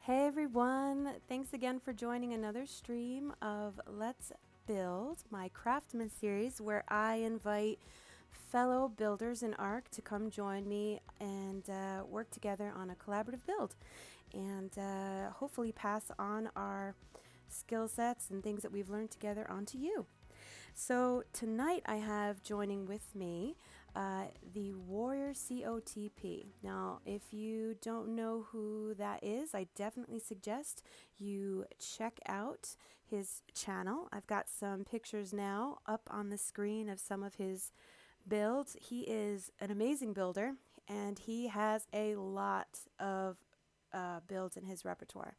Hey everyone, thanks again for joining another stream of Let's Build, my Craftsman series, where I invite fellow builders in ARC to come join me and work together on a collaborative build and hopefully pass on our skill sets and things that we've learned together onto you. So tonight I have joining with me TheWarriorCOTP. Now, if you don't know who that is, I definitely suggest you check out his channel. I've got some pictures now up on the screen of some of his builds. He is an amazing builder, and he has a lot of builds in his repertoire.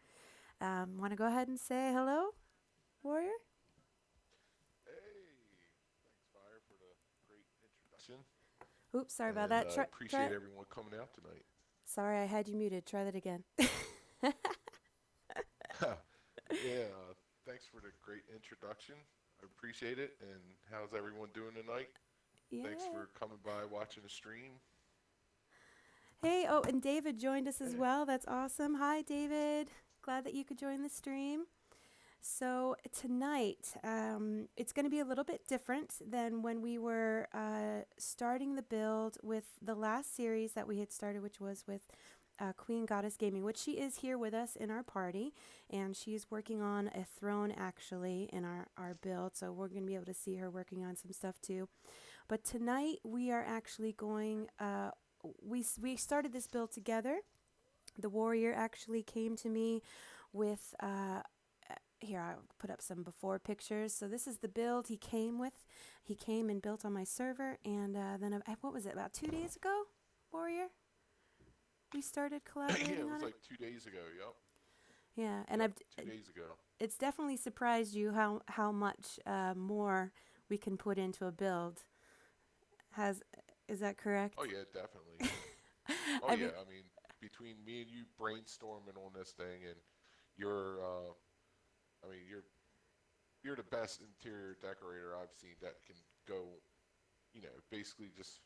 Want to go ahead and say hello, Warrior? Hey, thanks, Fire, for the great introduction. Oops, sorry about And that. I Try. appreciate everyone coming out tonight. Sorry, I had you muted. Try that again. Yeah, thanks for the great introduction. I appreciate it. And how's everyone doing tonight? Thanks Yeah. for coming by watching the stream. Hey, oh, and David joined us as Yeah. well. That's awesome. Hi, David. Glad that you could join the stream. So, tonight, it's going to be a little bit different than when we were starting the build with the last series that we had started, which was with Queen Goddess Gaming, which she is here with us in our party, and she's working on a throne actually in our build. So, we're going to be able to see her working on some stuff too. But tonight we are actually going. We started this build together. The warrior actually came to me with. Here, I'll put up some before pictures. So this is the build he came with. He came and built on my server, and then what was it? About 2 days ago, warrior. We started Yeah, collaborating it on was it. like 2 days ago. Yep. Yeah, and Yep, I've 2 days ago. it's definitely surprised you how much more we can put into a build. Has Is that Oh, correct? yeah, definitely. Oh, I mean, yeah. I mean, between me and you brainstorming on this thing, and you're, I mean, you're the best interior decorator I've seen that can go, basically just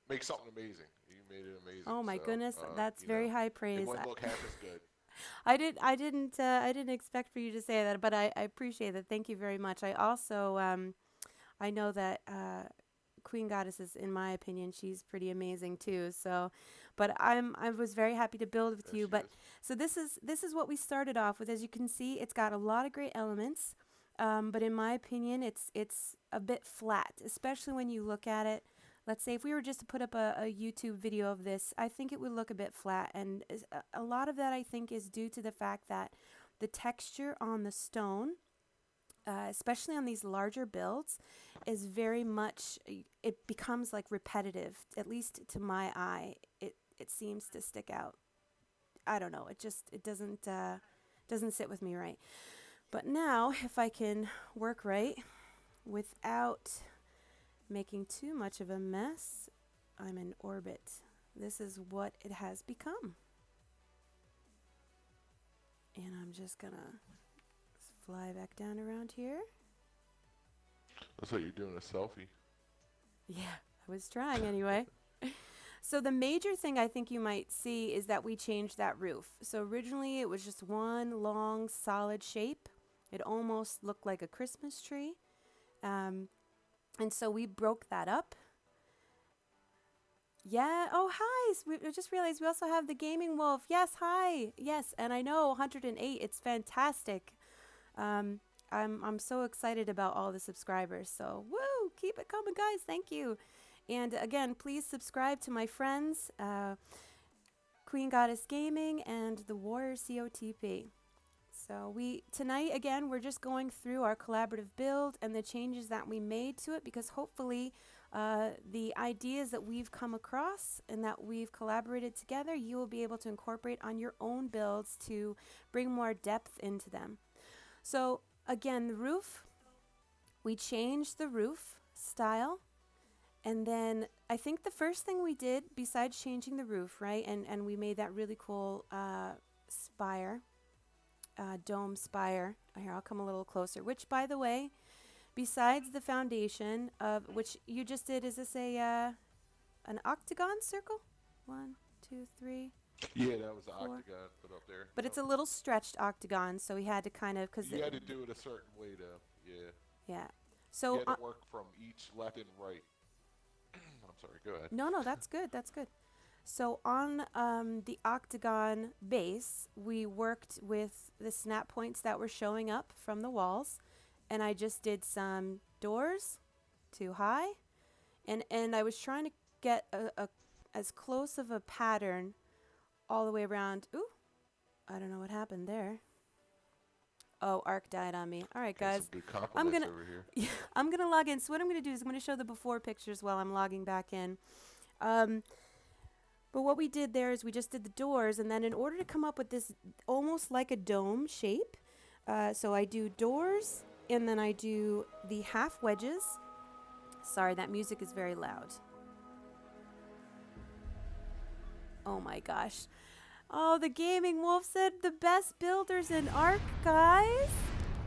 make something amazing. You made it amazing. oh my So, goodness, that's very high it praise. wouldn't look half as good. I didn't expect for you to say that, but I appreciate that. Thank you very much. I also, I know that Queen Goddess is, in my opinion, she's pretty amazing too. So, but I was very happy to build with There you. she But is. so this is what we started off with. As you can see, it's got a lot of great elements. But in my opinion, it's a bit flat, especially when you look at it. Let's say if we were just to put up a YouTube video of this, I think it would look a bit flat. And a lot of that, I think, is due to the fact that the texture on the stone, especially on these larger builds, is very much, it becomes like repetitive, at least to my eye. It seems to stick out. I don't know. It doesn't sit with me right. But now, if I can work right without making too much of a mess, I'm in orbit. This is what it has become. And I'm just gonna fly back down around here. Looks like you're doing a selfie. Yeah, I was trying anyway. So the major thing I think you might see is that we changed that roof. So originally it was just one long solid shape. It almost looked like a Christmas tree. Um, and so we broke that up. Yeah. Oh, hi. I just realized we also have the gaming wolf. Yes. Hi. Yes. And I know 108. It's fantastic. Um, I'm so excited about all the subscribers. So woo, keep it coming, guys. Thank you. And again, please subscribe to my friends, Queen Goddess Gaming and the Warrior COTP. So we tonight again we're just going through our collaborative build and the changes that we made to it because hopefully the ideas that we've come across and that we've collaborated together you will be able to incorporate on your own builds to bring more depth into them. So again, the roof, we changed the roof style. And then I think the first thing we did, besides changing the roof, right, and we made that really cool spire, dome spire. Here, I'll come a little closer. Which, by the way, besides the foundation of which you just did, is this a an octagon circle? One, two, three. Yeah, that was the Four. octagon put up there. But Yep. it's a little stretched octagon, so we had to kind of, because, You had to do it a certain way, though. Yeah. yeah. You So, had to work from each left and right. I'm sorry. Go ahead. no, no, that's good. That's good. So on the octagon base, we worked with the snap points that were showing up from the walls, and I just did some doors too high, and I was trying to get a as close of a pattern all the way around. Ooh, I don't know what happened there. Oh, Arc died on me. All right, Getting some guys. good I'm compliments gonna over here. I'm gonna log in. So what I'm gonna do is I'm gonna show the before pictures while I'm logging back in. Um, but what we did there is we just did the doors, and then in order to come up with this almost like a dome shape, so I do doors, and then I do the half wedges. Sorry, that music is very loud. Oh my gosh. Oh, the Gaming Wolf said the best builders in Ark, guys.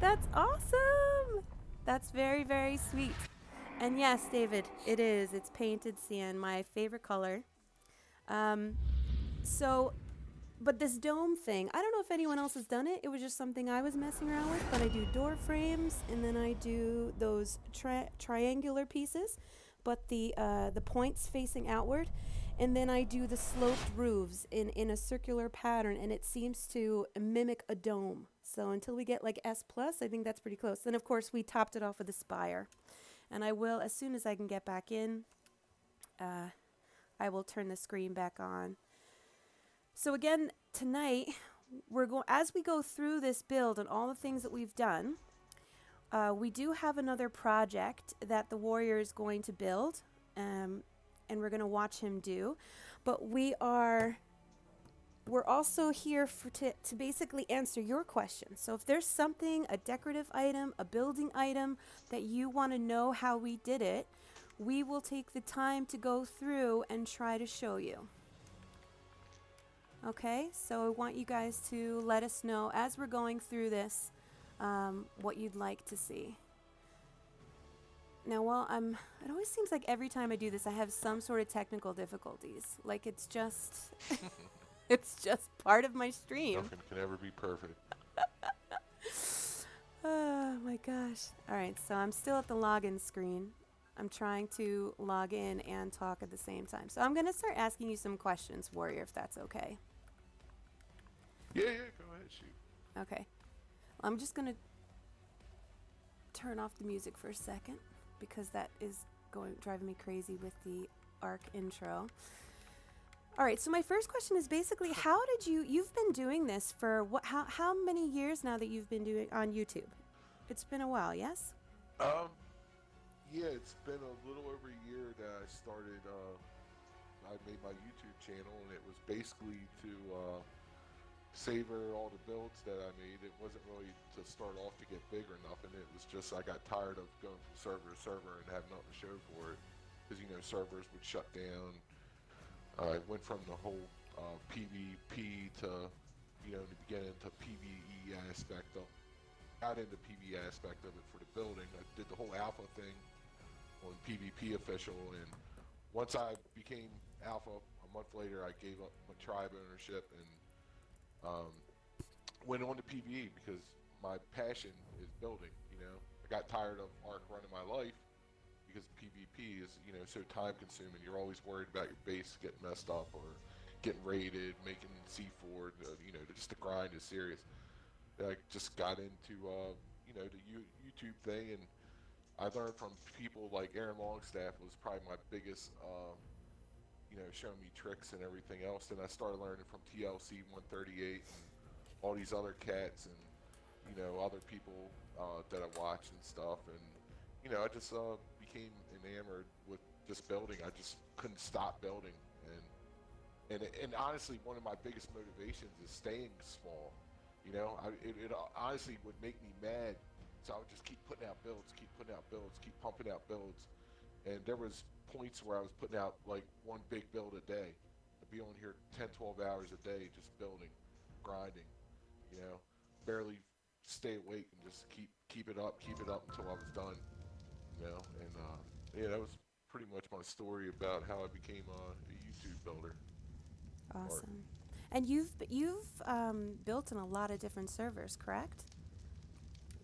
That's awesome. That's very, very sweet. And yes, David, it is. It's painted cyan, my favorite color. Um, so, but this dome thing, I don't know if anyone else has done it. It was just something I was messing around with. But I do door frames, and then I do those triangular pieces, but the points facing outward, and then I do the sloped roofs in a circular pattern, and it seems to mimic a dome. So until we get like S plus, I think that's pretty close. Then of course we topped it off with a spire, and I will as soon as I can get back in. I will turn the screen back on. So again, tonight we're going as we go through this build and all the things that we've done. We do have another project that the warrior is going to build, and we're going to watch him do. But we're also here to basically answer your questions. So if there's something, a decorative item, a building item that you want to know how we did it, we will take the time to go through and try to show you. Okay, so I want you guys to let us know as we're going through this what you'd like to see. Now, it always seems like every time I do this, I have some sort of technical difficulties. Like it's just, it's just part of my stream. Nothing can ever be perfect. Oh my gosh. All right, so I'm still at the login screen. I'm trying to log in and talk at the same time. So I'm going to start asking you some questions, Warrior, if that's okay. Yeah, go ahead, shoot. Okay. I'm just going to turn off the music for a second because that is driving me crazy with the Ark intro. All right, so my first question is basically how did you've been doing this for how many years now that you've been doing on YouTube? It's been a while, yes? Yeah, it's been a little over a year that I started. I made my YouTube channel, and it was basically to savor all the builds that I made. It wasn't really to start off to get big or nothing. It was just I got tired of going from server to server and having nothing to show for it, because servers would shut down. It went from the whole PvP to in the beginning to PvE aspect of. Got into PvE aspect of it for the building. I did the whole alpha thing on PvP official, and once I became alpha, a month later I gave up my tribe ownership and went on to PvE because my passion is building. I got tired of Ark running my life because PvP is so time consuming. You're always worried about your base getting messed up or getting raided, making C4. Just the grind is serious. I just got into the YouTube thing, and I learned from people like Aaron Longstaff was probably my biggest, showing me tricks and everything else. Then I started learning from TLC 138 and all these other cats and other people that I watch and stuff. And I just became enamored with just building. I just couldn't stop building. And honestly, one of my biggest motivations is staying small. It honestly would make me mad. So I would just keep putting out builds, keep pumping out builds. And there was points where I was putting out like one big build a day. I'd be on here 10, 12 hours a day just building, grinding, barely stay awake and just keep it up until I was done, And yeah, that was pretty much my story about how I became a YouTube builder. Awesome. And you've built in a lot of different servers, correct?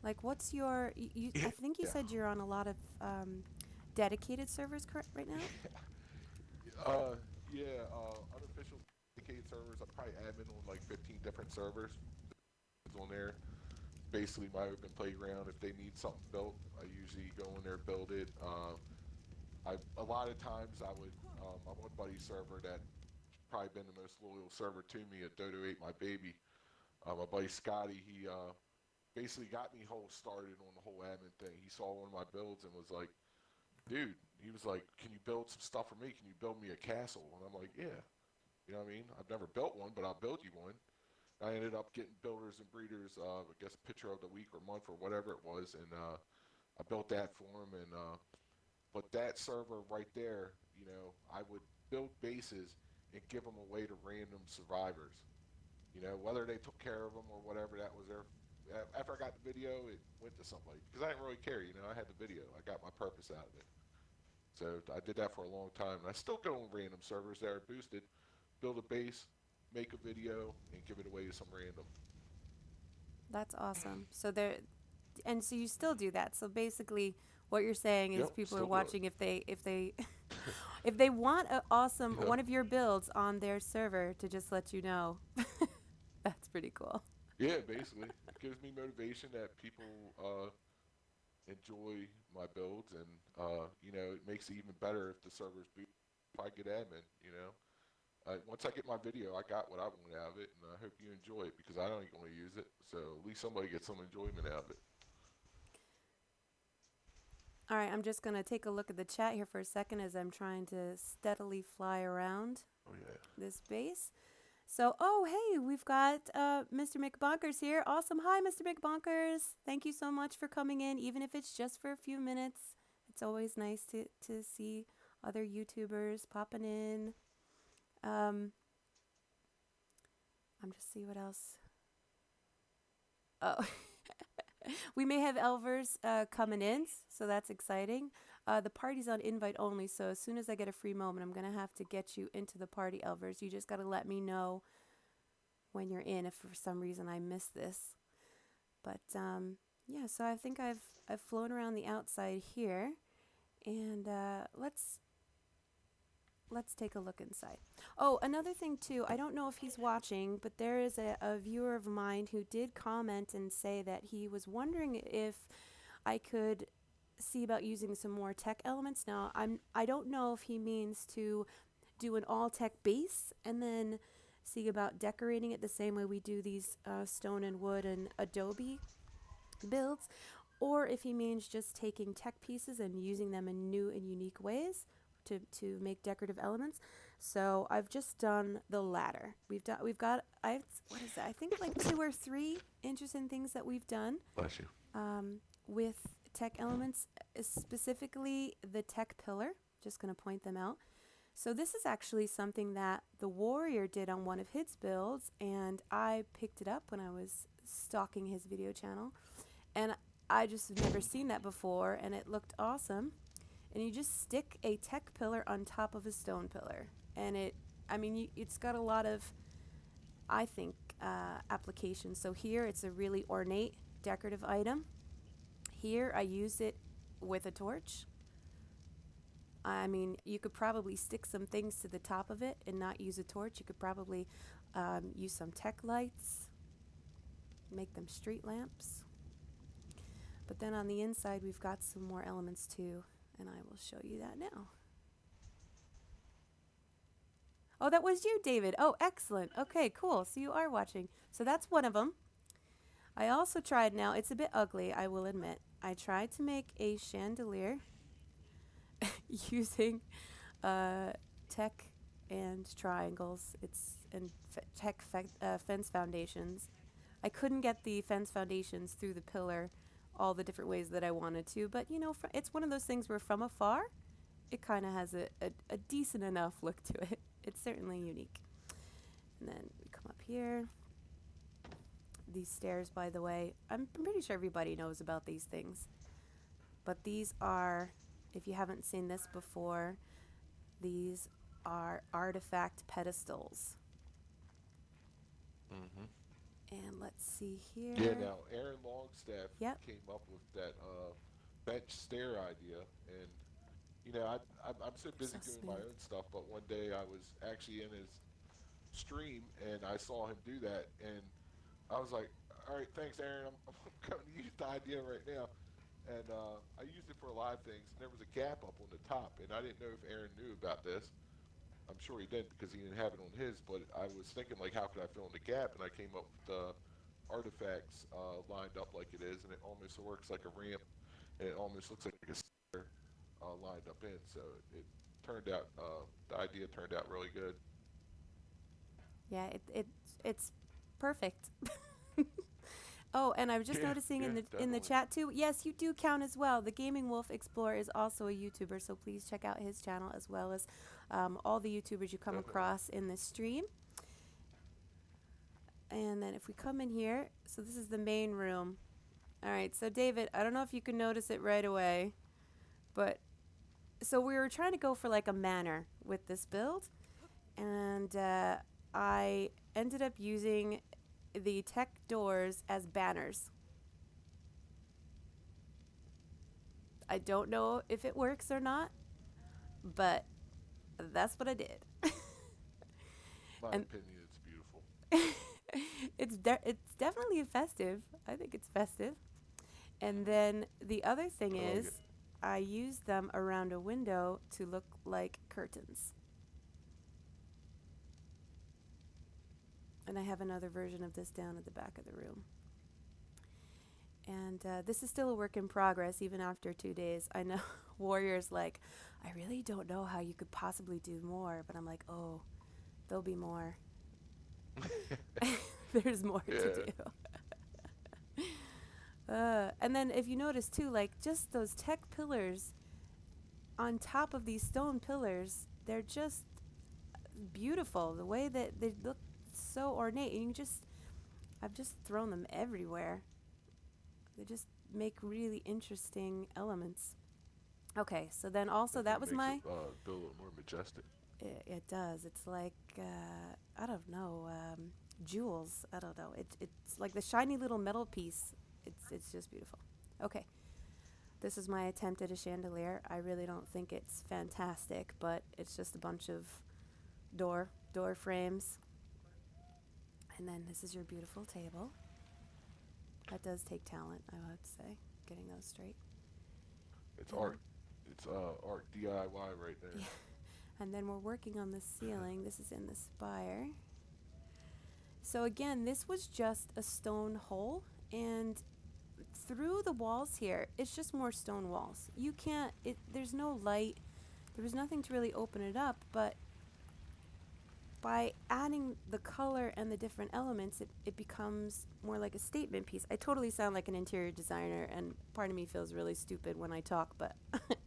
Like, what's your I think you Yeah. said you're on a lot of dedicated servers right now. Yeah, unofficial dedicated servers. I probably admin on like 15 different servers on there. Basically, my open playground. If they need something built, I usually go in there build it. A lot of times I would my one buddy's server that probably been the most loyal server to me at Dodo Ate My Baby. My buddy Scotty, he basically got me whole started on the whole admin thing. He saw one of my builds and was like, dude, he was like, can you build some stuff for me? Can you build me a castle? And I'm like, yeah. You know what I mean? I've never built one, but I'll build you one. I ended up getting builders and breeders, I guess, picture of the week or month or whatever it was, and I built that for him. And but that server right there, I would build bases and give them away to random survivors. Whether they took care of them or whatever, that was their. After I got the video, it went to somebody because I didn't really care. I had the video. I got my purpose out of it. So I did that for a long time, and I still go on random servers that are boosted, build a base, make a video, and give it away to some random. That's awesome. So you still do that. So basically, what you're saying is Yep, people are still do watching if they if they want a awesome it. Yep. one of your builds on their server to just let you know. That's pretty cool. Yeah, basically, it gives me motivation that people enjoy my builds, and it makes it even better if the server's boot. If I get admin, once I get my video, I got what I want out of it, and I hope you enjoy it because I don't ain't gonna use it. So at least somebody gets some enjoyment out of it. All right, I'm just gonna take a look at the chat here for a second as I'm trying to steadily fly around Oh yeah. this base. So, oh, hey, we've got Mr. McBonkers here. Awesome. Hi, Mr. McBonkers. Thank you so much for coming in, even if it's just for a few minutes. It's always nice to see other YouTubers popping in. I'm just see what else. Oh, we may have Elvers coming in, so that's exciting. The party's on invite only, so as soon as I get a free moment, I'm going to have to get you into the party, Elvers. You just got to let me know when you're in if for some reason I miss this. But yeah, so I think I've flown around the outside here, and let's take a look inside. Oh, another thing too, I don't know if he's watching, but there is a viewer of mine who did comment and say that he was wondering if I could see about using some more tech elements. Now, I don't know if he means to do an all tech base and then see about decorating it the same way we do these stone and wood and adobe builds, or if he means just taking tech pieces and using them in new and unique ways to make decorative elements. So I've just done the latter. What is that? I think like 2 or 3 interesting things that we've done Bless you. with tech elements, specifically the tech pillar. Just going to point them out. So this is actually something that the Warrior did on one of his builds, and I picked it up when I was stalking his video channel, and I just have never seen that before, and it looked awesome. And you just stick a tech pillar on top of a stone pillar, and it's got a lot of, I think, applications. So here it's a really ornate decorative item. Here I use it with a torch. I mean, you could probably stick some things to the top of it and not use a torch. You could probably use some tech lights, make them street lamps. But then on the inside, we've got some more elements too, and I will show you that now. Oh, that was you, David. Oh, excellent. Okay, cool. So you are watching. So that's one of them. I also tried, now it's a bit ugly, I will admit. I tried to make a chandelier using tech and triangles. Tech fence foundations. I couldn't get the fence foundations through the pillar all the different ways that I wanted to, but it's one of those things where from afar, it kind of has a decent enough look to it. It's certainly unique. And then we come up here. These stairs, by the way, I'm pretty sure everybody knows about these things. But these are, if you haven't seen this before, these are artifact pedestals. Mm-hmm. And let's see Yeah. here. Now, Aaron Longstaff Yep. came up with that bench stair idea, and I'm so They're so busy doing my smooth. own stuff. But one day I was actually in his stream, and I saw him do that, and I was like, "All right, thanks, Aaron. I'm going to use the idea right now." And I used it for live things, and there was a gap up on the top, and I didn't know if Aaron knew about this. I'm sure he didn't because he didn't have it on his. But I was thinking like, how could I fill in the gap? And I came up with the artifacts lined up like it is, and it almost works like a ramp, and it almost looks like a stair lined up in. So it turned out the idea turned out really good. Yeah, it's perfect. Oh, and I was just Yeah, noticing yeah, in the definitely. chat too. Yes, you do count as well. The Gaming Wolf Explorer is also a YouTuber, so please check out his channel as well as all the YouTubers you come Definitely. across in this stream. And then if we come in here, so this is the main room. All right, so David, I don't know if you can notice it right away, but so we were trying to go for like a manor with this build, and I ended up using the tech doors as banners. I don't know if it works or not, but that's what I did. My And opinion, it's beautiful. it's definitely festive. I think it's festive. And Hmm. then the other thing I like it. is, I use them around a window to look like curtains. And I have another version of this down at the back of the room. And this is still a work in progress, even after 2 days. I know Warrior's like, I really don't know how you could possibly do more, but I'm like, oh, there'll be more. There's more to Yeah. do. And then if you notice too, like just those tech pillars on top of these stone pillars, they're just beautiful. The way that they look so ornate, and I've just thrown them everywhere. They just make really interesting elements. Okay, so then also that Definitely was makes it my. build a little more majestic. It does. It's like I don't know, jewels. I don't know. It's like the shiny little metal piece. It's just beautiful. Okay, this is my attempt at a chandelier. I really don't think it's fantastic, but it's just a bunch of door frames. And then this is your beautiful table. That does take talent, I would say, getting those straight. It's And art. It's art DIY right there. yeah, and then we're working on the ceiling. This is in the spire. So again, this was just a stone hole, and through the walls here, it's just more stone walls. You can't. There's no light. There was nothing to really open it up, but by adding the color and the different elements, it becomes more like a statement piece. I totally sound like an interior designer, and part of me feels really stupid when I talk, but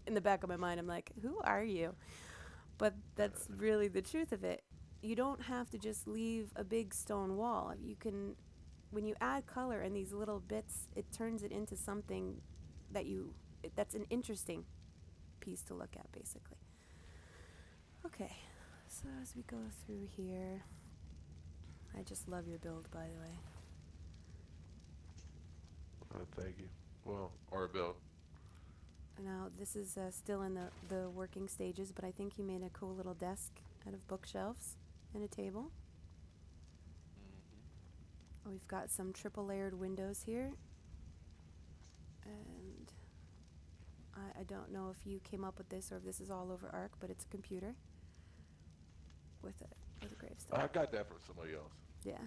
in the back of my mind, I'm like, who are you? But that's really the truth of it. You don't have to just leave a big stone wall. You can, when you add color and these little bits, it turns it into something that that's an interesting piece to look at, basically. Okay, so as we go through here, I just love your build, by the way. Thank you. Well, art build. Now, this is still in the working stages, but I think you made a cool little desk out of bookshelves and a table. Hmm. We've got some triple layered windows here, and I don't know if you came up with this or if this is all over Arc, but it's a computer with a gravestone. I got that from somebody else. Yeah,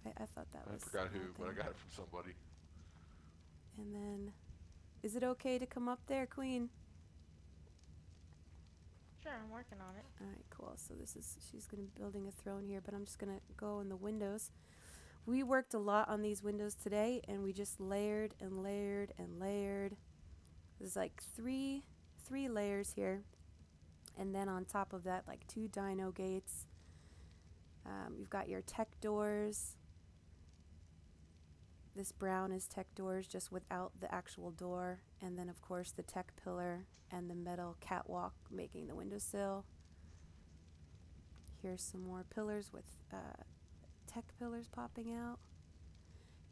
I thought that I was forgot who, all but I good. got it from somebody. And then, is it okay to come up there, Queen? Sure, I'm working on it. All right, cool. So she's gonna be building a throne here, but I'm just gonna go in the windows. We worked a lot on these windows today, and we just layered and layered and layered. There's like three layers here, and then on top of that, like two dino gates. You've got your tech doors. This brown is tech doors, just without the actual door, and then of course the tech pillar and the metal catwalk making the windowsill. Here's some more pillars with tech pillars popping out.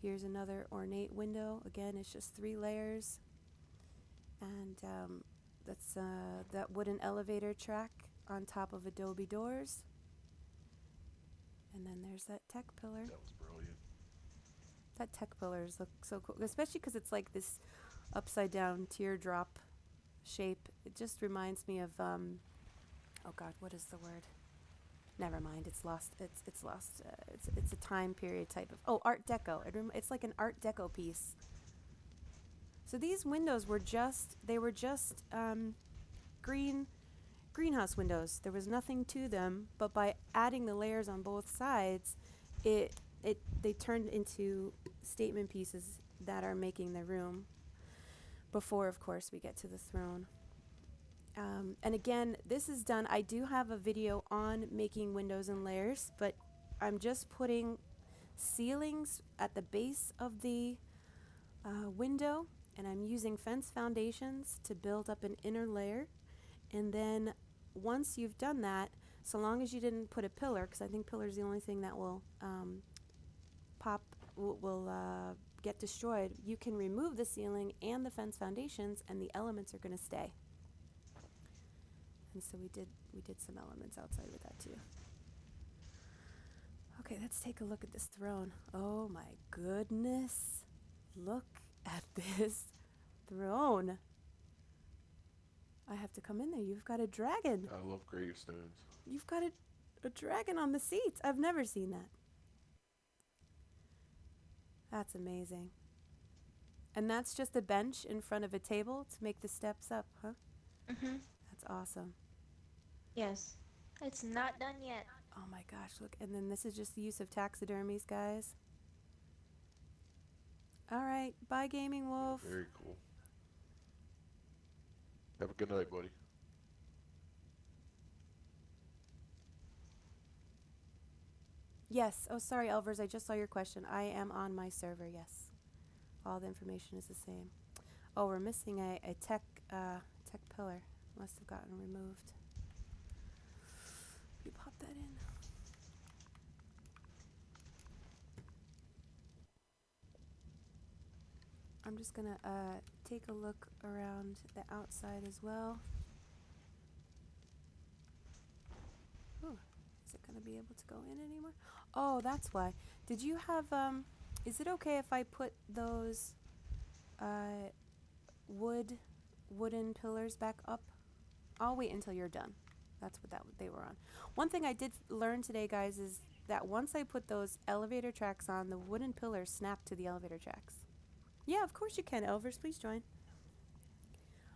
Here's another ornate window. Again, it's just 3 layers. And that's that wooden elevator track on top of adobe doors. And then there's that tech pillar. That was brilliant. That tech pillars look so cool, especially because it's like this upside down teardrop shape. It just reminds me of oh God, what is the word? Never mind. It's lost. It's lost. It's a time period type of Art Deco. It's like an Art Deco piece. So these windows were just greenhouse windows. There was nothing to them, but by adding the layers on both sides, they turned into statement pieces that are making the room. Before, of course, we get to the throne. And again, this is done. I do have a video on making windows and layers, but I'm just putting ceilings at the base of the window, and I'm using fence foundations to build up an inner layer. And then once you've done that, so long as you didn't put a pillar, because I think pillar is the only thing that will get destroyed, you can remove the ceiling and the fence foundations, and the elements are going to stay. And so we did some elements outside with that too. Okay, let's take a look at this throne. Oh my goodness. Look at this throne. I have to come in there. You've got a dragon. I love gravestones. You've got a dragon on the seats. I've never seen that. That's amazing. And that's just a bench in front of a table to make the steps up, huh? Mhm. That's awesome. Yes. It's not done yet. Oh my gosh, look. And then this is just the use of taxidermies, guys. All right. Bye, Gaming Wolf. Very cool. Have a good night, buddy. Yes. Oh, sorry, Elvers. I just saw your question. I am on my server, yes. All the information is the same. Oh, we're missing a tech pillar. Must have gotten removed. You pop that in. I'm just gonna take a look around the outside as well. Oh, is it gonna be able to go in anymore? Oh, that's why. Did you have is it okay if I put those wooden pillars back up? I'll wait until you're done. That's what they were on. One thing I did learn today, guys, is that once I put those elevator tracks on, the wooden pillars snap to the elevator tracks. Yeah, of course you can, Elvers. Please join.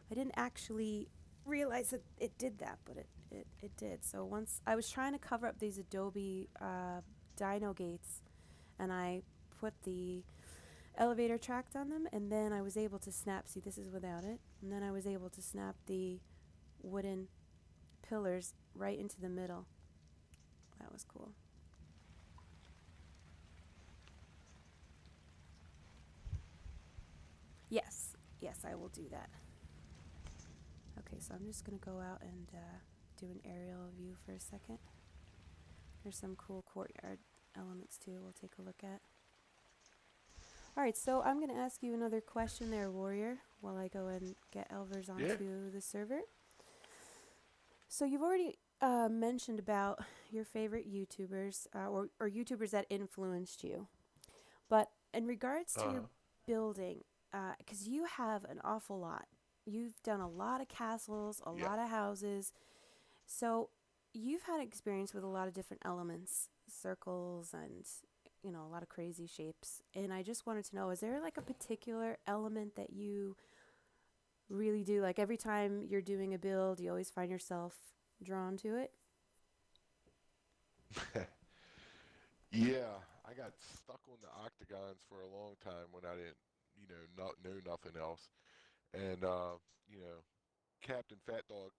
I didn't actually realize that it did that, but it did. So once I was trying to cover up these Adobe dino gates, and I put the elevator track on them, and then I was able to snap. See, this is without it. And then I was able to snap the wooden pillars right into the middle. That was cool. Yes, I will do that. Okay, so I'm just going to go out and do an aerial view for a second. There's some cool courtyard elements too we'll take a look at. Alright, so I'm going to ask you another question there, Warrior, while I go and get Elvers onto the server. So you've already mentioned about your favorite YouTubers or YouTubers that influenced you. But in regards to your building, because you have an awful lot. You've done a lot of castles, a lot of houses. So you've had experience with a lot of different elements, circles and, you know, a lot of crazy shapes. And I just wanted to know, is there like a particular element that you really do? Like every time you're doing a build, you always find yourself drawn to it? Yeah, I got stuck on the octagons for a long time when I didn't, not know nothing else. And Captain Fat Dog,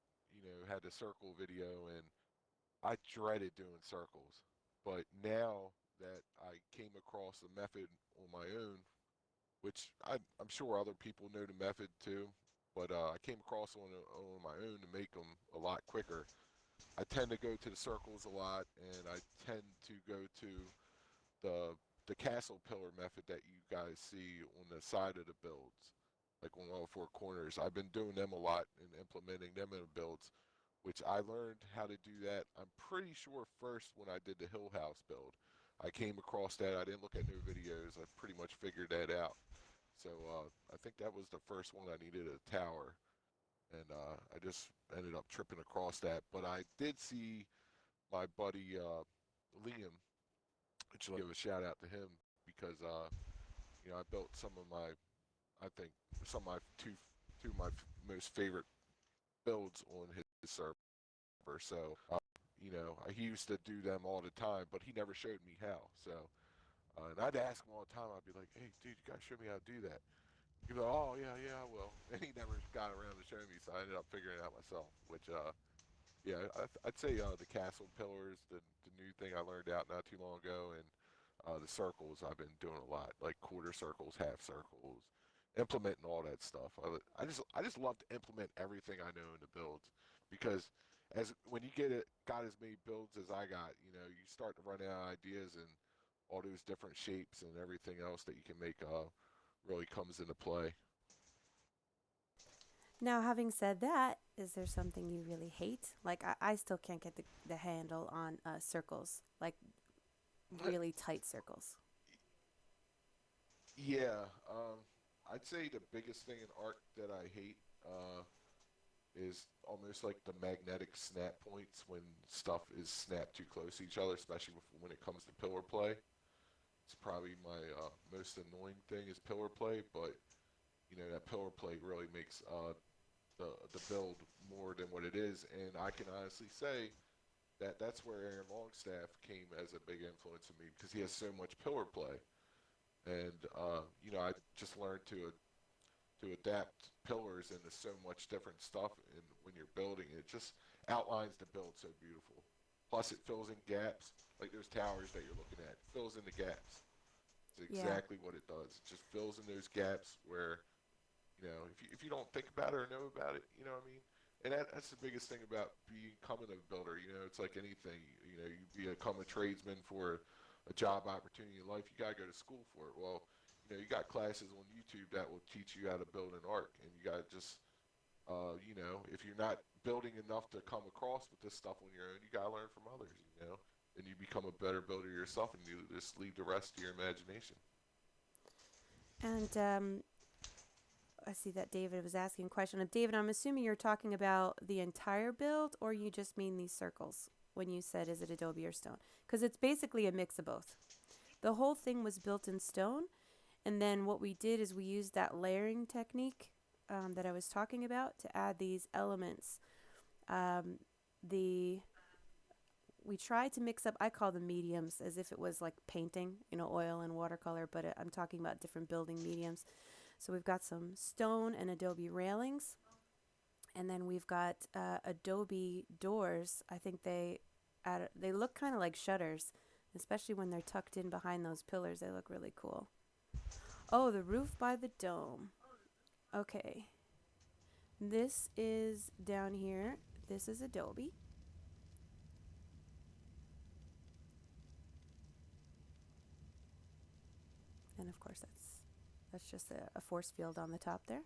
had the circle video, and I dreaded doing circles. But now that I came across a method on my own, which I'm sure other people know the method too, but I came across on my own to make them a lot quicker. I tend to go to the circles a lot, and I tend to go to the the castle pillar method that you guys see on the side of the builds, like on all four corners. I've been doing them a lot and implementing them in the builds, which I learned how to do that. I'm pretty sure first when I did the Hill House build, I came across that. I didn't look at no videos. I pretty much figured that out. So I think that was the first one I needed a tower, and I just ended up tripping across that. But I did see my buddy Liam, which I'll give a shout out to him because I built some of my I think some of my two of my most favorite builds on his server. So he used to do them all the time, but he never showed me how. So and I'd ask him all the time. I'd be like, "Hey, dude, you gotta show me how to do that." He'd be like, "Oh yeah, yeah, I will." And he never got around to showing me, so I ended up figuring it out myself. Which yeah, I'd say the castle pillars, the new thing I learned out not too long ago, and the circles I've been doing a lot, like quarter circles, half circles, implementing all that stuff. I just love to implement everything I know in the builds because as when you got as many builds as I got, you start to run out of ideas and all those different shapes and everything else that you can make really comes into play. Now, having said that, is there something you really hate? Like, I still can't get the handle on circles, like really tight circles. Yeah, I'd say the biggest thing in art that I hate is almost like the magnetic snap points when stuff is snapped too close to each other, especially when it comes to pillar play. It's probably my most annoying thing is pillar play, but that pillar play really makes the build more than what it is, and I can honestly say that that's where Aaron Longstaff came as a big influence on me because he has so much pillar play, and I just learned to adapt pillars into so much different stuff, and when you're building it just outlines the build so beautiful. Plus, it fills in gaps like those towers that you're looking at. It fills in the gaps. It's Yeah. exactly what it does. It just fills in those gaps where if you don't think about it or know about it, you know what I mean? And that's the biggest thing about becoming a builder. It's like anything. You become a tradesman for a job opportunity in life. You gotta go to school for it. Well, you got classes on YouTube that will teach you how to build an arc, and you gotta just, if you're not building enough to come across with this stuff on your own, you gotta learn from others. And you become a better builder yourself, and you just leave the rest to your imagination. And I see that David was asking a question. David, I'm assuming you're talking about the entire build, or you just mean these circles when you said, is it adobe or stone? Because it's basically a mix of both. The whole thing was built in stone, and then what we did is we used that layering technique that I was talking about to add these elements. The We tried to mix up, I call them mediums, as if it was like painting, oil and watercolor, but I'm talking about different building mediums. So we've got some stone and adobe railings, and then we've got adobe doors. I think they look kind of like shutters, especially when they're tucked in behind those pillars. They look really cool. Oh, the roof by the dome. Okay. This is down here. This is adobe. And of course that's just a force field on the top there.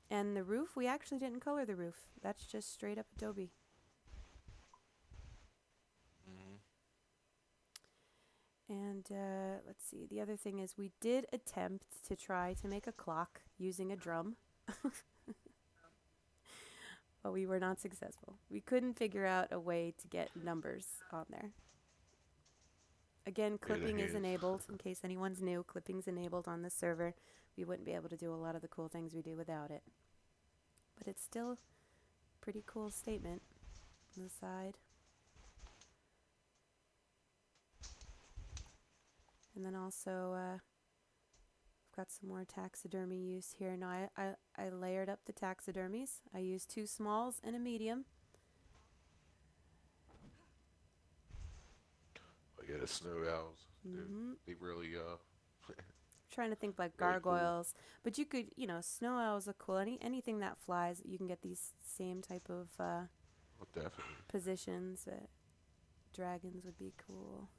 And the roof, we actually didn't color the roof. That's just straight up adobe. Mm-hmm. And let's see, the other thing is we did attempt to try to make a clock using a drum. But we were not successful. We couldn't figure out a way to get numbers on there. Again, clipping is enabled. In case anyone's new, clipping's enabled on this server. We wouldn't be able to do a lot of the cool things we do without it. But it's still a pretty cool statement on the side. And then also, I've got some more taxidermy use here. Now, I layered up the taxidermies. I used 2 smalls and a medium. Oh, yeah, the snow owls. Mm-hmm. They really Trying to think like really cool. gargoyles, but you could, snow owls look cool. Anything that flies, you can get these same type of Well, definitely. positions. Dragons would be cool.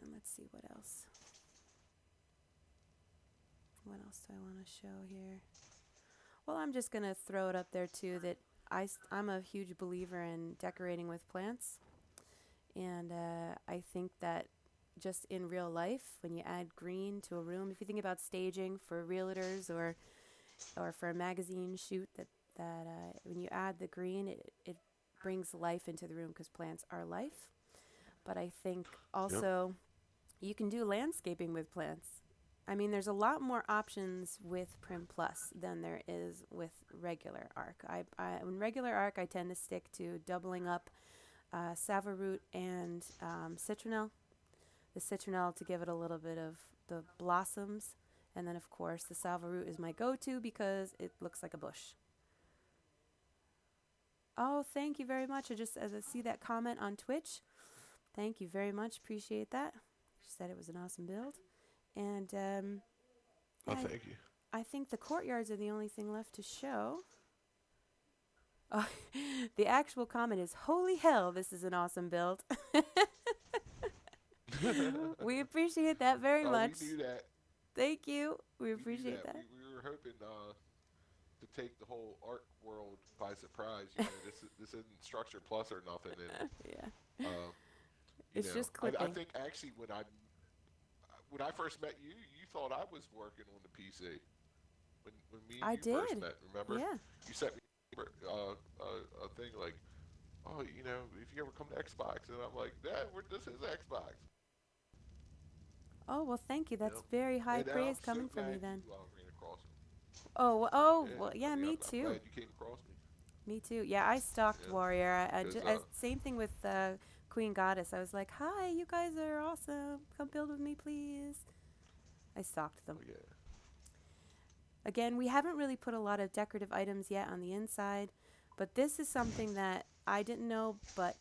And let's see what else. What else do I want to show here? Well, I'm just going to throw it up there too that I'm a huge believer in decorating with plants. And I think that just in real life, when you add green to a room, if you think about staging for realtors or for a magazine shoot, that when you add the green, it brings life into the room because plants are life. But I think Yep. also you can do landscaping with plants. I mean, there's a lot more options with Prim Plus than there is with regular Arc. In regular Arc, I tend to stick to doubling up Savaroot and Citronelle. The Citronelle to give it a little bit of the blossoms. And then, of course, the Savaroot is my go-to because it looks like a bush. Oh, thank you very much. As I see that comment on Twitch, thank you very much. Appreciate that. She said it was an awesome build. And Oh, yeah, thank you. I think the courtyards are the only thing left to show. Oh, the actual comment is, holy hell, this is an awesome build. We appreciate that very Oh, we much. knew that. Thank you. We We knew appreciate that. that. We were hoping to take the whole art world by surprise. You know, this isn't Structure Plus or nothing. And Yeah. uh, you It's know, just I clipping. think actually when I first met you, you thought I was working on the PC. When me and I you first did. met, remember? Yeah. You sent me a thing like, oh, you know, if you ever come to Xbox, and I'm like, Dad, this is Xbox. Oh, well, thank you. You That's know, very high and I'm praise so coming from you glad you then. ran across me. Oh, Yeah, well, I yeah, mean, me I'm too. glad you came across me. Me too. Yeah, I stalked Yeah, Warrior. because Same thing with Queen Goddess. I was like, hi, you guys are awesome. Come build with me, please. I stalked them. oh yeah, Again, we haven't really put a lot of decorative items yet on the inside, but this is something that I didn't know, but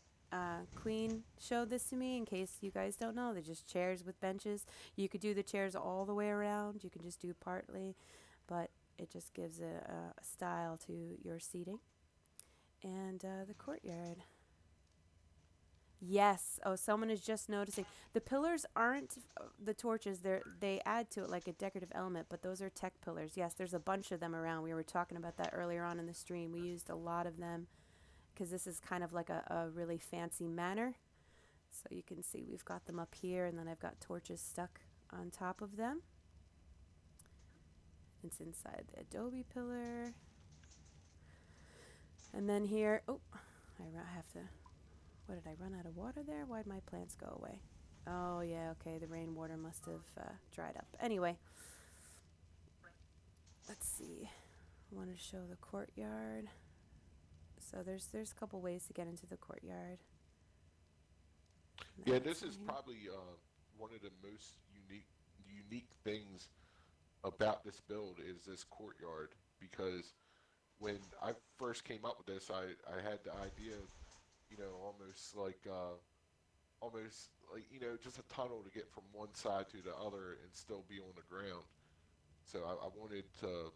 Queen showed this to me in case you guys don't know. They're just chairs with benches. You could do the chairs all the way around. You can just do partly, but it just gives a style to your seating. And the courtyard. Yes. Oh, someone is just noticing. The pillars aren't the torches. They add to it like a decorative element, but those are tech pillars. Yes, there's a bunch of them around. We were talking about that earlier on in the stream. We used a lot of them because this is kind of like a really fancy manor. So you can see we've got them up here, and then I've got torches stuck on top of them. It's inside the adobe pillar. And then here, oh, I have to, what did I run out of water there? Why'd my plants go away? Oh, yeah, okay, the rainwater must have dried up. Anyway, let's see. I want to show the courtyard. So there's a couple ways to get into the courtyard. yeah. This is probably one of the most unique things about this build is this courtyard because when I first came up with this, I had the idea of almost like just a tunnel to get from one side to the other and still be on the ground. So I wanted to,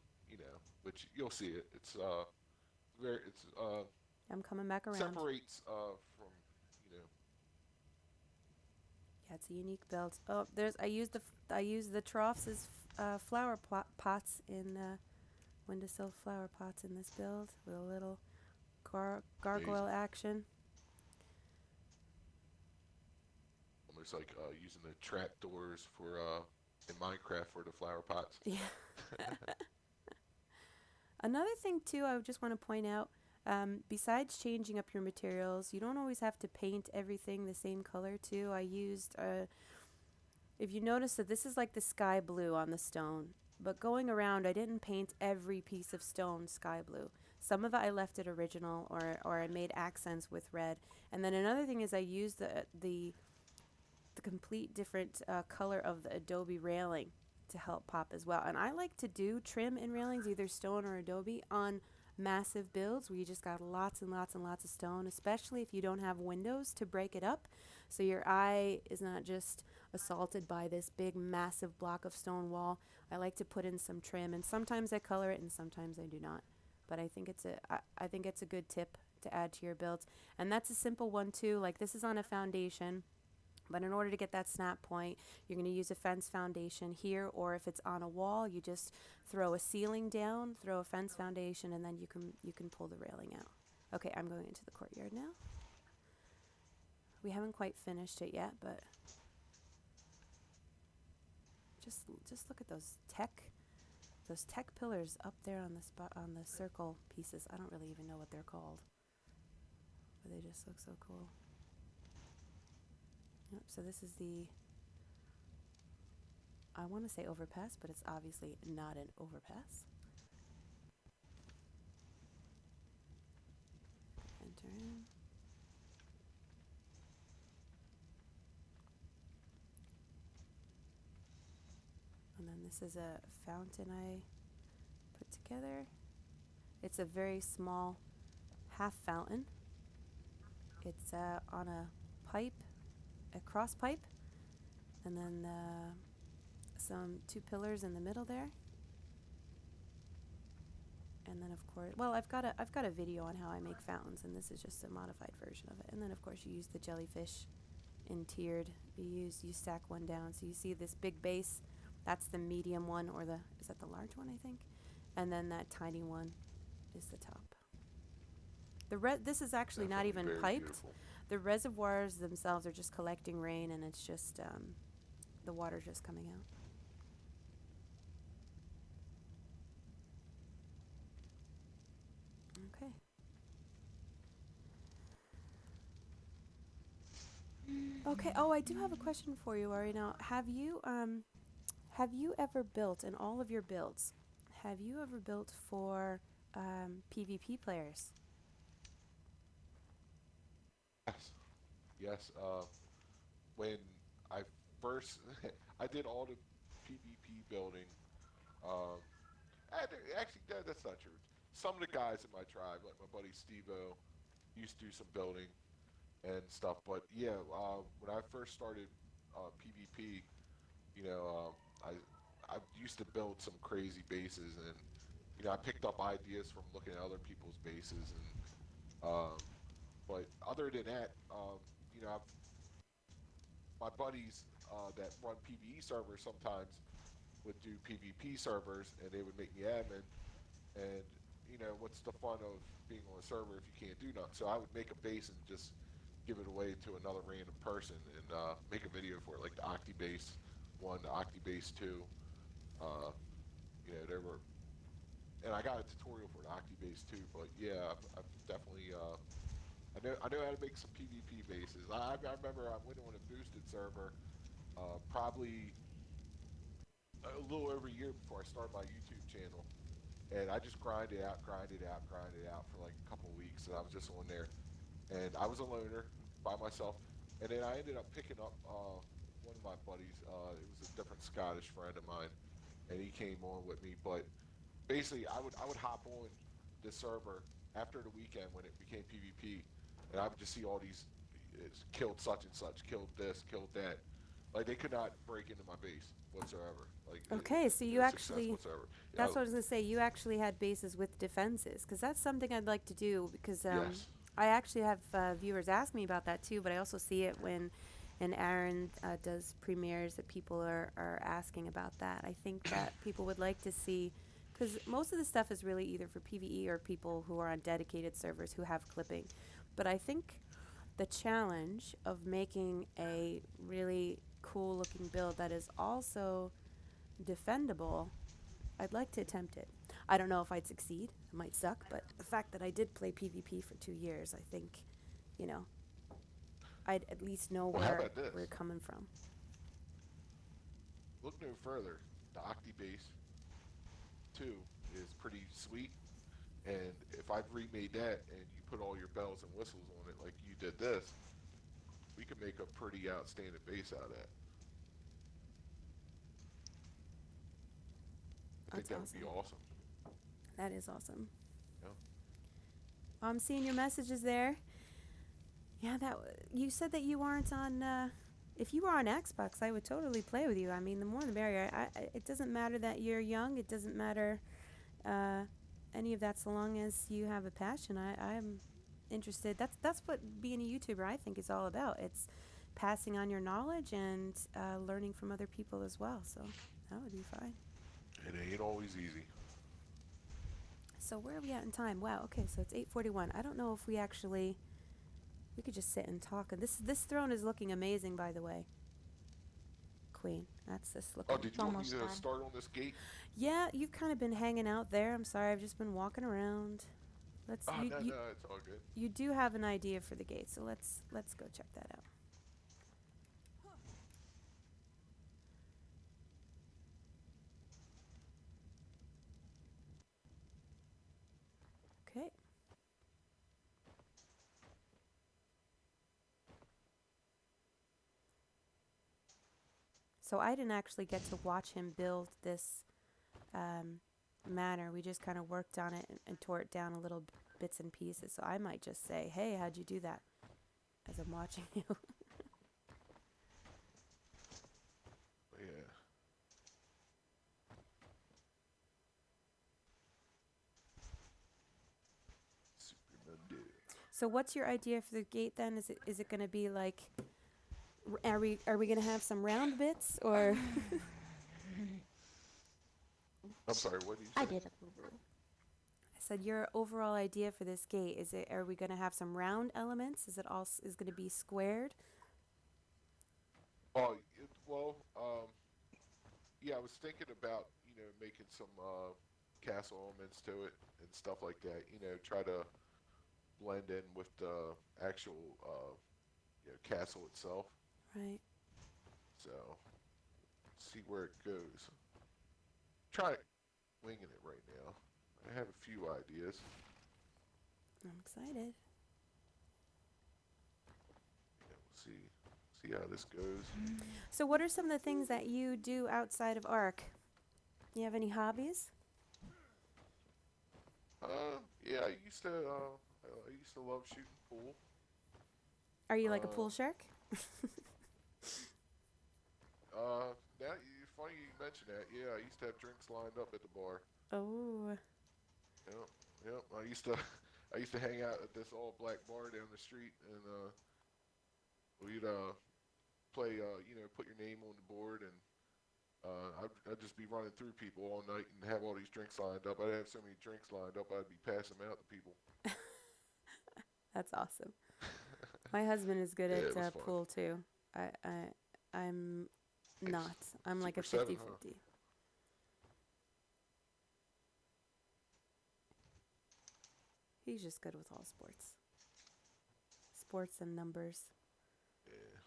which you'll see it. It's I'm coming back around. separates from you know Yeah, it's a unique build. Oh, I use the troughs as flower pots in windowsill flower pots in this build with a little gargoyle amazing, action. almost like using the trap doors for in Minecraft for the flower pots. Yeah. Another thing too, I just want to point out. Besides changing up your materials, you don't always have to paint everything the same color too. I used, if you notice that this is like the sky blue on the stone, but going around I didn't paint every piece of stone sky blue. Some of it I left it original or I made accents with red. And then another thing is I used the complete different color of the adobe railing to help pop as well. And I like to do trim in railings, either stone or adobe, on massive builds where you just got lots and lots and lots of stone, especially if you don't have windows to break it up. So your eye is not just assaulted by this big massive block of stone wall. I like to put in some trim, and sometimes I color it and sometimes I do not. but I think it's a good tip to add to your builds. And that's a simple one too. Like this is on a foundation, but in order to get that snap point, you're going to use a fence foundation here, or if it's on a wall, you just throw a ceiling down, throw a fence foundation, and then you can pull the railing out. Okay, I'm going into the courtyard now. We haven't quite finished it yet, but just look at those tech pillars up there on the spot on the circle pieces. I don't really even know what they're called, but they just look so cool. Yep, so this is I want to say overpass, but it's obviously not an overpass. Enter in. And then this is a fountain I put together. It's a very small half fountain. It's on a pipe, a cross pipe, and then some 2 pillars in the middle there. And then of course, well, I've got a video on how I make fountains, and this is just a modified version of it. And then of course you use the jellyfish in tiered. You stack one down, so you see this big base. That's the medium one, or is that the large one, I think? And then that tiny one is the top. This is actually not even piped. Beautiful. The reservoirs themselves are just collecting rain, and it's just the water just coming out. Okay. Okay. Oh, I do have a question for you, Ari. Now, have you ever built in all of your builds? Have you ever built for PvP players? Yes. Yes. When I first, I did all the PvP building. Um, actually, that's not true. Some of the guys in my tribe, like my buddy Steve-O, used to do some building and stuff. But yeah, when I first started PvP, you know, I used to build some crazy bases, and I picked up ideas from looking at other people's bases, and but other than that, my buddies that run PvE servers sometimes would do PvP servers, and they would make me admin. And what's the fun of being on a server if you can't do nothing? So I would make a base and just give it away to another random person and make a video for it, like the OctiBase 1, the OctiBase 2. There were, and I got a tutorial for the OctiBase 2. But yeah, I've definitely I know how to make some PvP bases. I remember I went on a boosted server, probably a little over a year before I started my YouTube channel, and I just grinded out for like a couple of weeks, and I was just on there, and I was a loner by myself, and then I ended up picking up one of my buddies. It was a different Scottish friend of mine, and he came on with me. But basically, I would hop on the server after the weekend when it became PvP, and I would just see all these killed such and such, killed this, killed that. Like they could not break into my base whatsoever. Like Okay, so you no actually, success whatsoever. that's what I was going to say, you actually had bases with defenses, because that's something I'd like to do, because Yes. I actually have viewers ask me about that too, but I also see it when Aaron does premieres that people are asking about that. I think that people would like to see, because most of the stuff is really either for PvE or people who are on dedicated servers who have clipping. But I think the challenge of making a really cool looking build that is also defendable, I'd like to attempt it. I don't know if I'd succeed. It might suck, but the fact that I did play PvP for 2 years, I think, I'd at least know Well, how where about this? we're coming from. Look no further. The OctiBase 2 is pretty sweet, and if I've remade that and you put all your bells and whistles on it like you did this, we could make a pretty outstanding base out of that. I think That's that would be awesome. That is awesome. Yeah. I'm seeing your messages there. Yeah, you said that you weren't on. If you were on Xbox, I would totally play with you. I mean, the more the merrier. It doesn't matter that you're young. It doesn't matter any of that, so long as you have a passion. I'm interested. That's what being a YouTuber, I think, is all about. It's passing on your knowledge and learning from other people as well. So that would be fine. It ain't always easy. So where are we at in time? Wow. Okay, so it's 8:41. I don't know if we could just sit and talk. And this throne is looking amazing, by the way. Queen. That's this Oh, looking. did It's you want me almost to done. start on this gate? Yeah, you've kind of been hanging out there. I'm sorry. I've just been walking around. Let's Oh, you no, you no, it's all good. you do have an idea for the gate, so let's go check that out. Okay. So I didn't actually get to watch him build this um, manor. We just kind of worked on it and tore it down a little bits and pieces. So I might just say, "Hey, how'd you do that?" As I'm watching you. Yeah. Super Monday. So what's your idea for the gate then? Is it going to be like are we going to have some round bits or I'm sorry, what did you I say? did a boo boo. I said your overall idea for this gate are we going to have some round elements? Is it all is going to be squared? Oh, well, yeah, I was thinking about, making some castle elements to it and stuff like that. Try to blend in with the actual castle itself. Right. So, see where it goes. Try winging it right now. I have a few ideas. I'm excited. We'll see how this goes. So what are some of the things that you do outside of Ark? You have any hobbies? Yeah, I used to love shooting pool. Are you like a Uh, pool shark? Now funny you mention that. Yeah, I used to have drinks lined up at the bar. Oh, Yep, yep. I used to hang out at this all black bar down the street, and we'd play. Put your name on the board, and I'd just be running through people all night and have all these drinks lined up. I'd have so many drinks lined up, I'd be passing them out to people. that's awesome. My husband is good Yeah, at it was fun. pool too. I'm Nice. not. I'm like a Super Seven, huh? 50-50. He's just good with all sports. Sports and numbers. Yeah.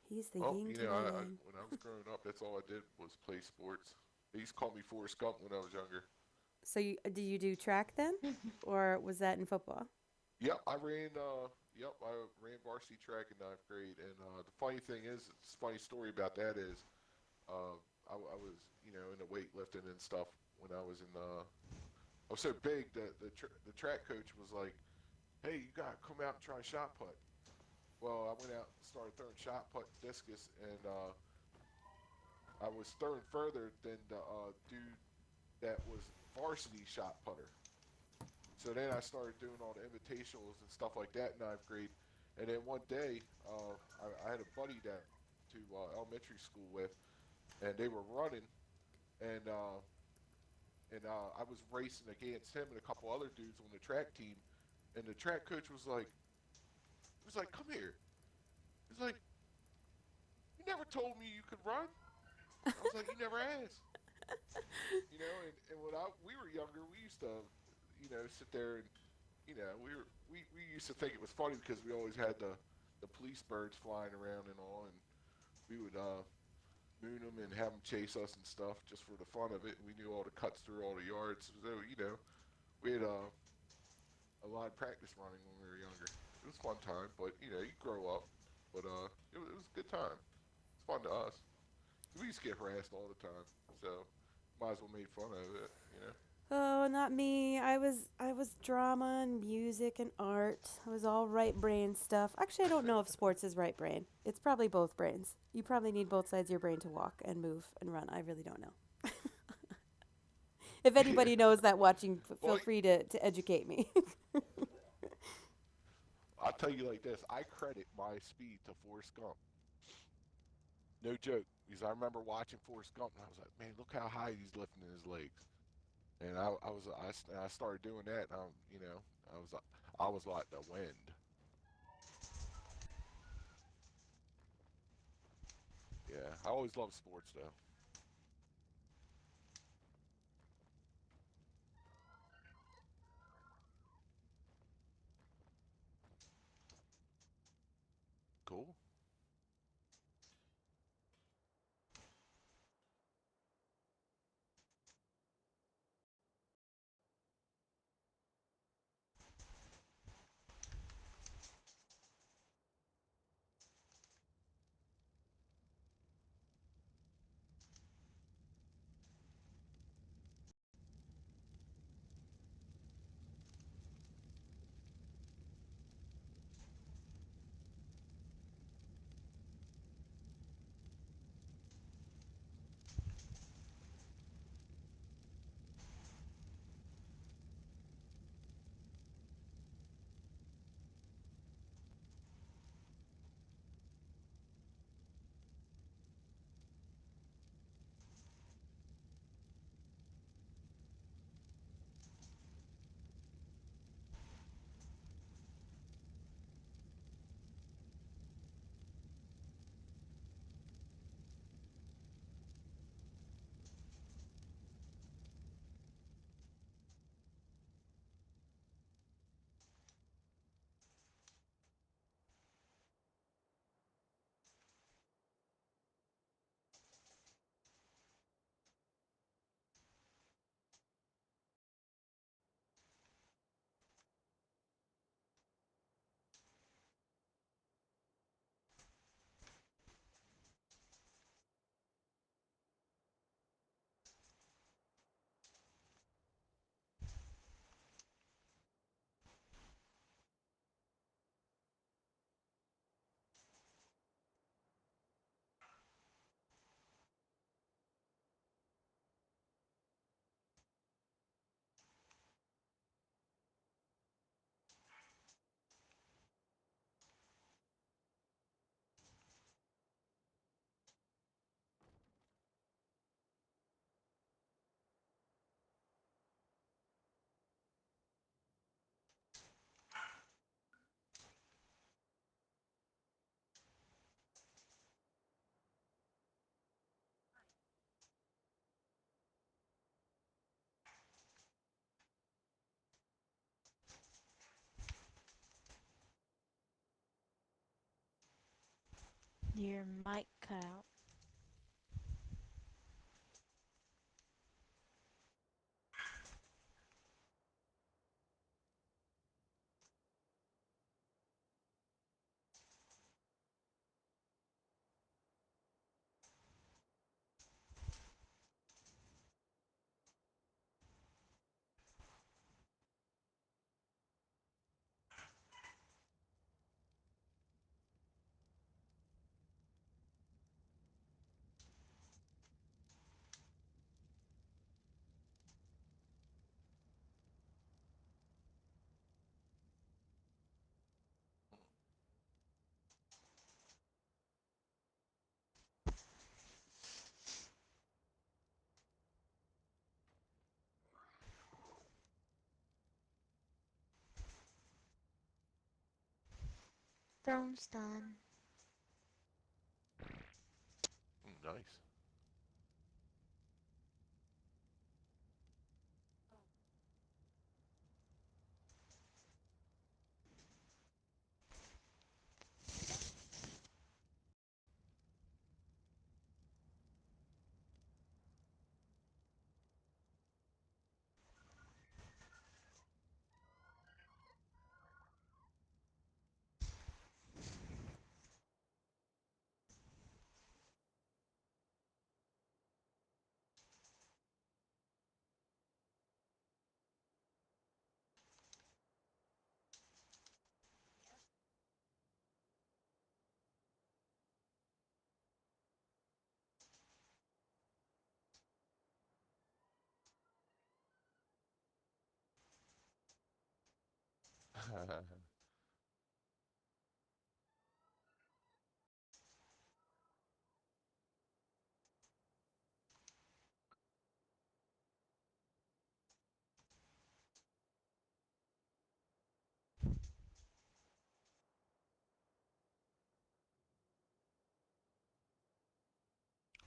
He's the Well, yin to the yang. when I was growing up, that's all I did was play sports. They used to call me Forrest Gump when I was younger. So did you do track then? Or was that in football? Yep, I ran. I ran varsity track in ninth grade, and the funny thing is, it's a funny story about that is, I was into weightlifting and stuff when I was in. I was so big that the track coach was like, "Hey, you gotta come out and try shot put." Well, I went out and started throwing shot put, discus, and I was throwing further than the dude that was varsity shot putter. So then I started doing all the invitationals and stuff like that in ninth grade. And then one day, I had a buddy that to elementary school with, and they were running, and I was racing against him and a couple other dudes on the track team. And the track coach was like, "Come here." He's like, "You never told me you could run." I was like, "You never asked." And when we were younger, we used to, sit there and, we used to think it was funny because we always had the police birds flying around and all, and we would moon them and have them chase us and stuff just for the fun of it. We knew all the cuts through all the yards, so we had a lot of practice running when we were younger. It was a fun time, but you grow up, but it was a good time. It's fun to us. We used to get harassed all the time, so might as well made fun of it. Oh, not me. I was drama and music and art. I was all right brain stuff. Actually, I don't know if sports is right brain. It's probably both brains. You probably need both sides of your brain to walk and move and run. I really don't know. If Yeah. anybody knows that watching, feel Well, free to educate me. I'll tell you like this: I credit my speed to Forrest Gump. No joke, because I remember watching Forrest Gump, and I was like, man, look how high he's lifting his legs. And I started doing that, and I was like the wind. Yeah, I always love sports though. Cool. Your mic cut out. Throne's done. Nice.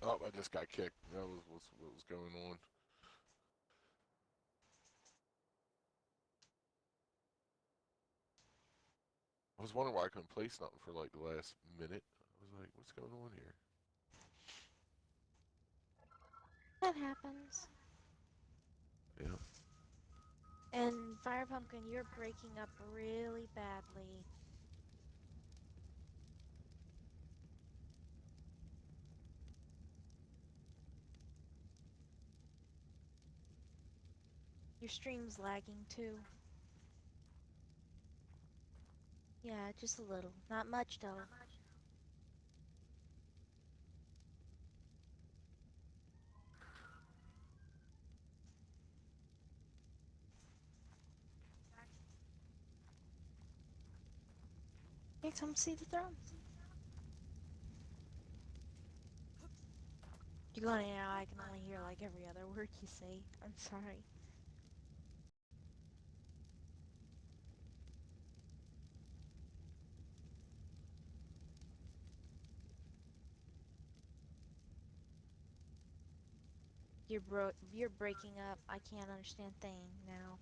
Oh, I just got kicked. That was what was going on. I was wondering why I couldn't place nothing for like the last minute. I was like, what's going on here? That happens. Yeah. And Firepumpkin, you're breaking up really badly. Your stream's lagging too. Yeah, just a little. Not much though. Here, come see the throne. You're going in and out. I can only hear like every other word you say. I'm sorry. You're breaking up. I can't understand thing now.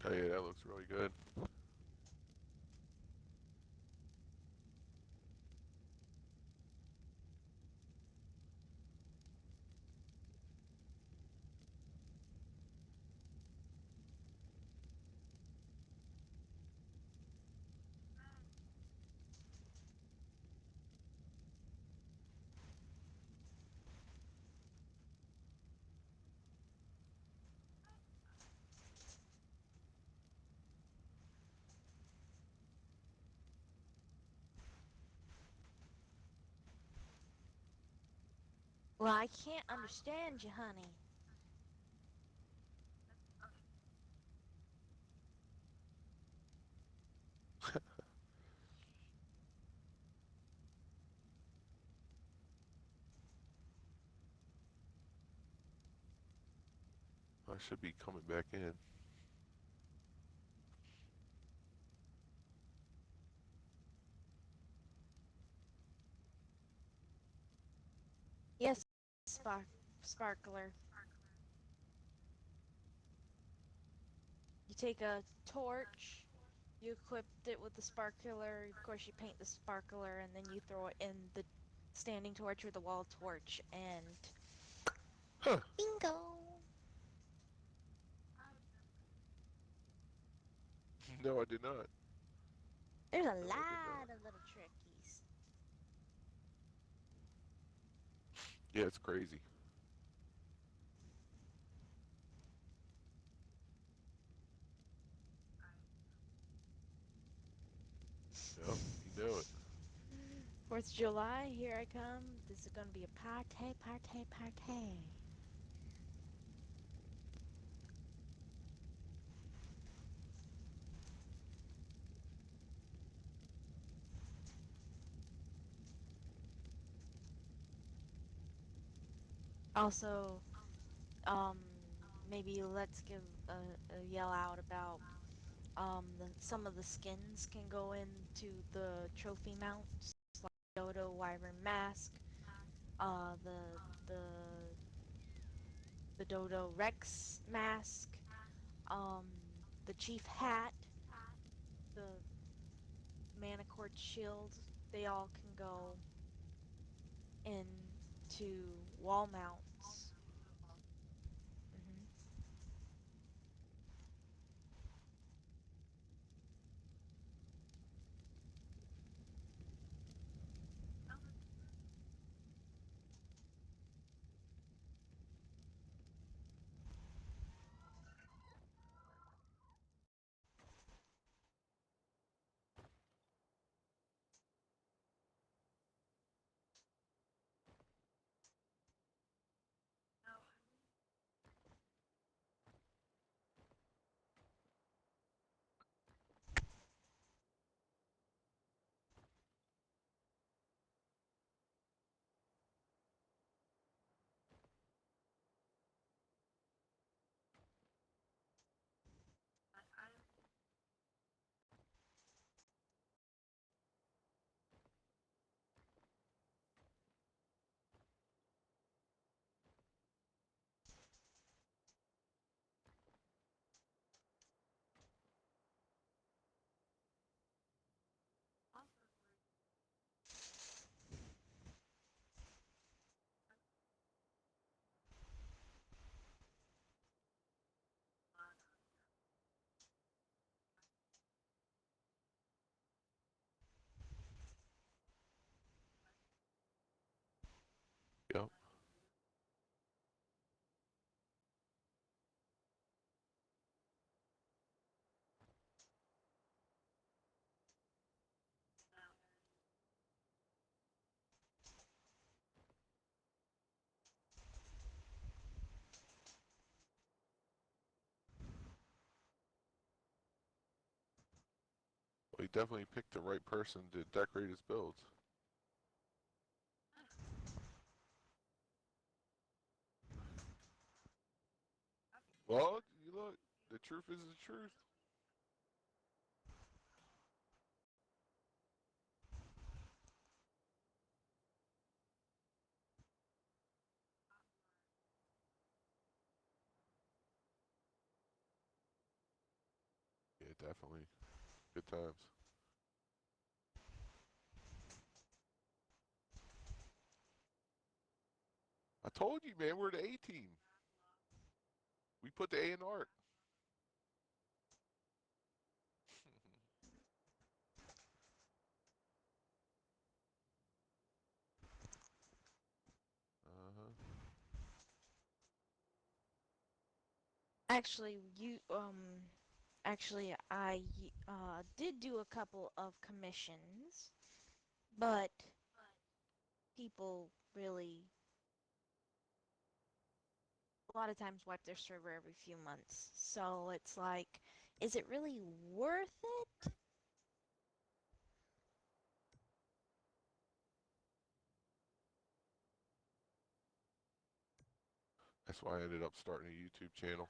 Oh yeah, that looks really good. Well, I can't understand you, honey. I should be coming back in. Yes, Sparkler. You take a torch, you equip it with the sparkler. Of course, you paint the sparkler, and then you throw it in the standing torch or the wall torch, and Huh. bingo! No, I did not. There's a No, I did not. lot of little trickies. Yeah, it's crazy. Yep, you know it. 4th of July, here I come. This is gonna be a party, party, party. Also, um, maybe let's give a yell out about some of the skins can go into the trophy mounts, like Dodo Wyvern mask, uh, the the the Dodo Rex mask, um, the Chief hat, the Manicord shield. They all can go into wall mounts. Hmm. He definitely picked the right person to decorate his builds. Well, you look, the truth is the truth. Yeah, definitely. Good times. I told you, man, we're the A team. We put the A in art. Uh-huh. Actually, I did do a couple of commissions, but people really a lot of times wipe their server every few months. So it's like, is it really worth it? That's why I ended up starting a YouTube channel.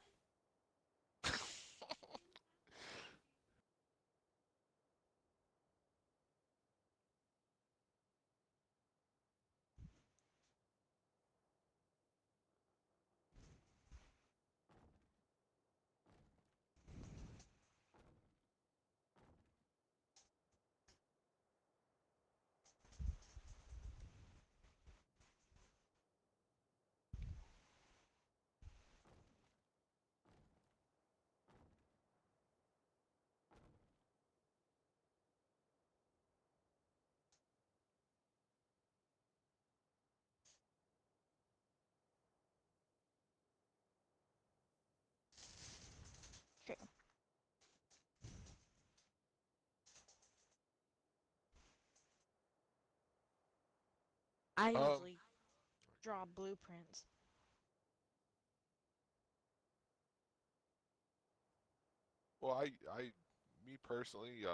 Okay. I Um, usually draw blueprints. well, me personally,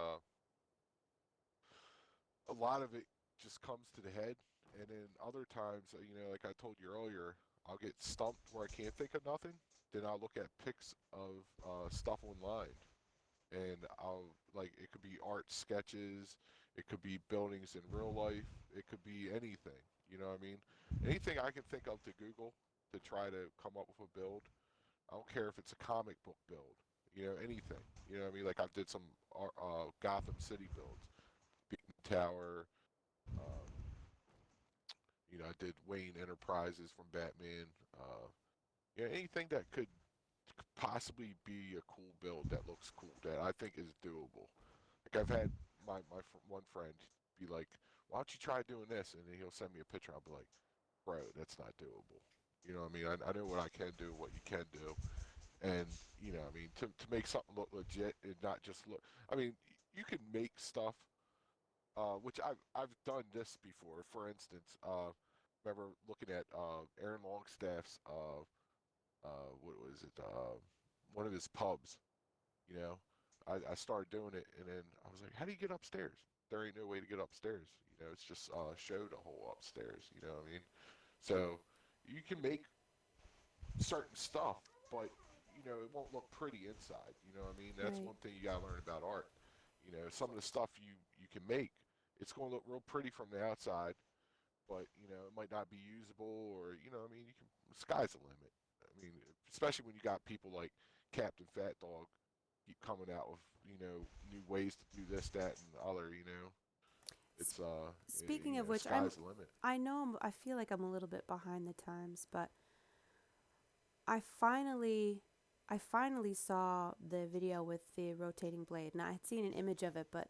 a lot of it just comes to the head, and then other times, like I told you earlier, I'll get stumped where I can't think of nothing. Then I'll look at pics of stuff online, and I'll like it could be art sketches, it could be buildings in real life, it could be anything. You know what I mean? Anything I can think of to Google to try to come up with a build. I don't care if it's a comic book build. Anything. You know what I mean? Like I did some Gotham City builds, Beacon Tower. Um, I did Wayne Enterprises from Batman. Anything that could possibly be a cool build that looks cool that I think is doable. Like I've had one friend be like, "Why don't you try doing this?" And then he'll send me a picture. I'll be like, "Bro, that's not doable." You know what I mean? I know what I can do, what you can do, and I mean to make something look legit and not just look. I mean, you can make stuff, which I've done this before. For instance, remember looking at Aaron Longstaff's what was it? One of his pubs. You know, I started doing it, and then I was like, "How do you get upstairs?" There ain't no way to get upstairs. It's just show the whole upstairs. You know what I mean? So you can make certain stuff, but it won't look pretty inside. You know what I mean? That's Right. one thing you gotta learn about art. Some of the stuff you can make, it's gonna look real pretty from the outside, but it might not be usable, or I mean, you can. Sky's the limit. I mean, especially when you got people like Captain Fat Dog keep coming out with new ways to do this, that, and other. S- It's Speaking of which, sky's the limit. I know I feel like I'm a little bit behind the times, but I finally I finally saw the video with the rotating blade, and I had seen an image of it, but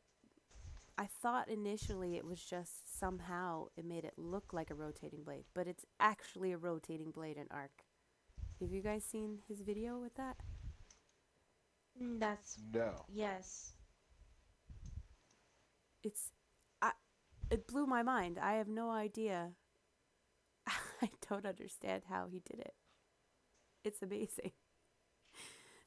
I thought initially it was just somehow it made it look like a rotating blade, but it's actually a rotating blade in Arc. Have you guys seen his video with that? That's No. yes. It's I it blew my mind. I have no idea. I don't understand how he did it. It's amazing.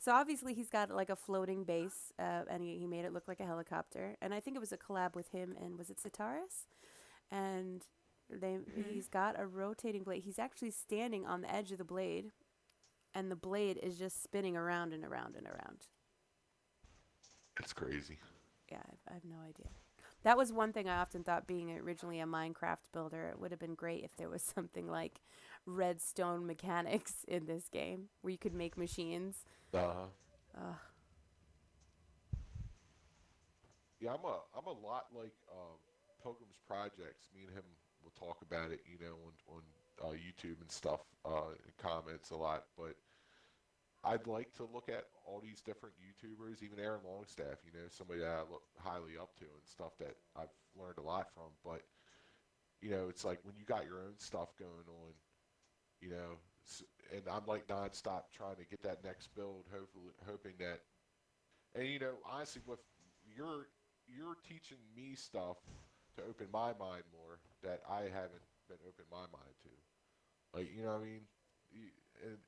So obviously he's got like a floating base, and he made it look like a helicopter. And I think it was a collab with him and was it Sitaris? And Mhm. he's got a rotating blade. He's actually standing on the edge of the blade, and the blade is just spinning around and around and around. It's crazy. Yeah, I have no idea. That was one thing I often thought being originally a Minecraft builder. It would have been great if there was something like redstone mechanics in this game where you could make machines. Uh, Ugh. yeah, I'm a lot like Pilgrim's Projects. Me and him will talk about it, on YouTube and stuff, in comments a lot. But I'd like to look at all these different YouTubers, even Aaron Longstaff, somebody that I look highly up to and stuff that I've learned a lot from. But it's like when you got your own stuff going on, you know, and I'm like nonstop trying to get that next build, hopefully hoping that. And honestly, with you're you're teaching me stuff to open my mind more that I haven't been open my mind to. Like, what I mean? And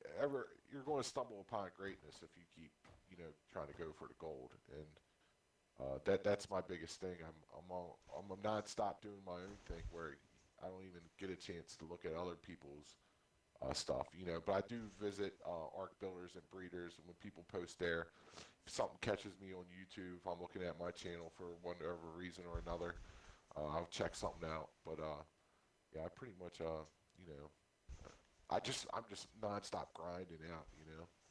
you're going to stumble upon greatness if you keep, trying to go for the gold. And that's my biggest thing. I'm nonstop doing my own thing where I don't even get a chance to look at other people's stuff. But I do visit arc builders and breeders, and when people post there, if something catches me on YouTube, if I'm looking at my channel for whatever reason or another, I'll check something out. But yeah, I pretty much you know, I'm just nonstop grinding out.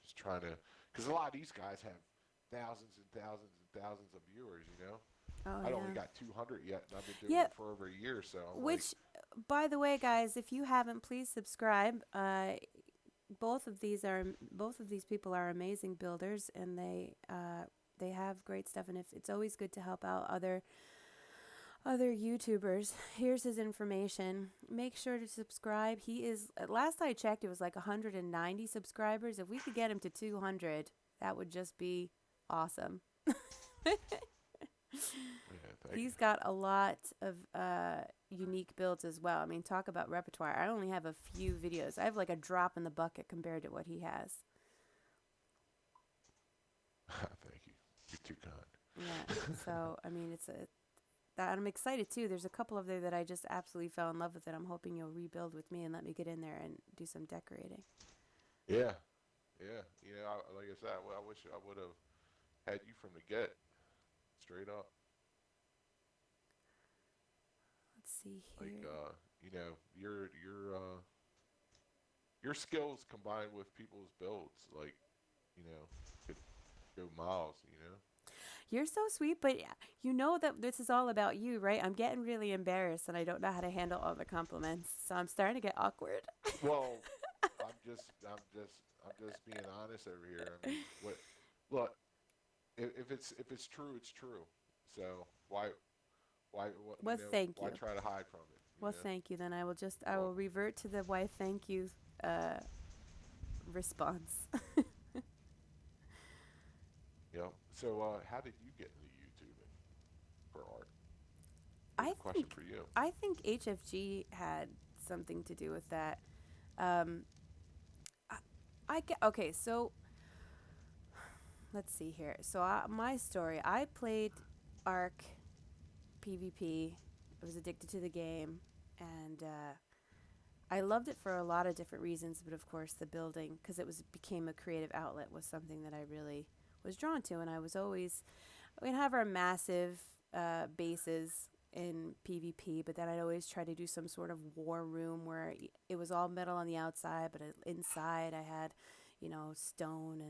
Just trying to, because a lot of these guys have thousands and thousands and thousands of viewers. Oh I only yeah. got 200 yet, and I've been doing Yeah. it for over a year. So I'm like, Which, by the way, guys, if you haven't, please subscribe. Both of these people are amazing builders, and they have great stuff. And if it's always good to help out other YouTubers. Here's his information. Make sure to subscribe. He is, last I checked, it was like 190 subscribers. If we could get him to 200, that would just be awesome. yeah, thank you. He's got a lot of unique builds as well. I mean, talk about repertoire. I only have a few videos. I have like a drop in the bucket compared to what he has. Thank you. You're too Yeah. kind. So, I mean, it's a that I'm excited too. There's a couple of there that I just absolutely fell in love with, and I'm hoping you'll rebuild with me and let me get in there and do some decorating. Yeah, yeah. Like I said, I wish I would have had you from the get, straight up. Let's see Like, here. your skills combined with people's builds, like, could go miles. You're so sweet, but yeah, you know that this is all about you, right? I'm getting really embarrassed and I don't know how to handle all the compliments. So I'm starting to get awkward. Well, I'm just being honest over here. I mean, what? Look, if it's true, it's true. So Well, thank why you. try to hide from it? Well, thank you. Then I Well, will revert to the why thank you uh, response. So, how did you get into YouTubing for art? Here's I a question think for you. I think HFG had something to do with that. Um, I, I get okay. So let's see here. So my story. I played Arc PvP. I was addicted to the game, and I loved it for a lot of different reasons. But of course, the building, because it became a creative outlet, was something that I really was drawn to. And I was always we'd have our massive bases in PvP, but then I'd always try to do some sort of war room where it was all metal on the outside, but inside I had, stone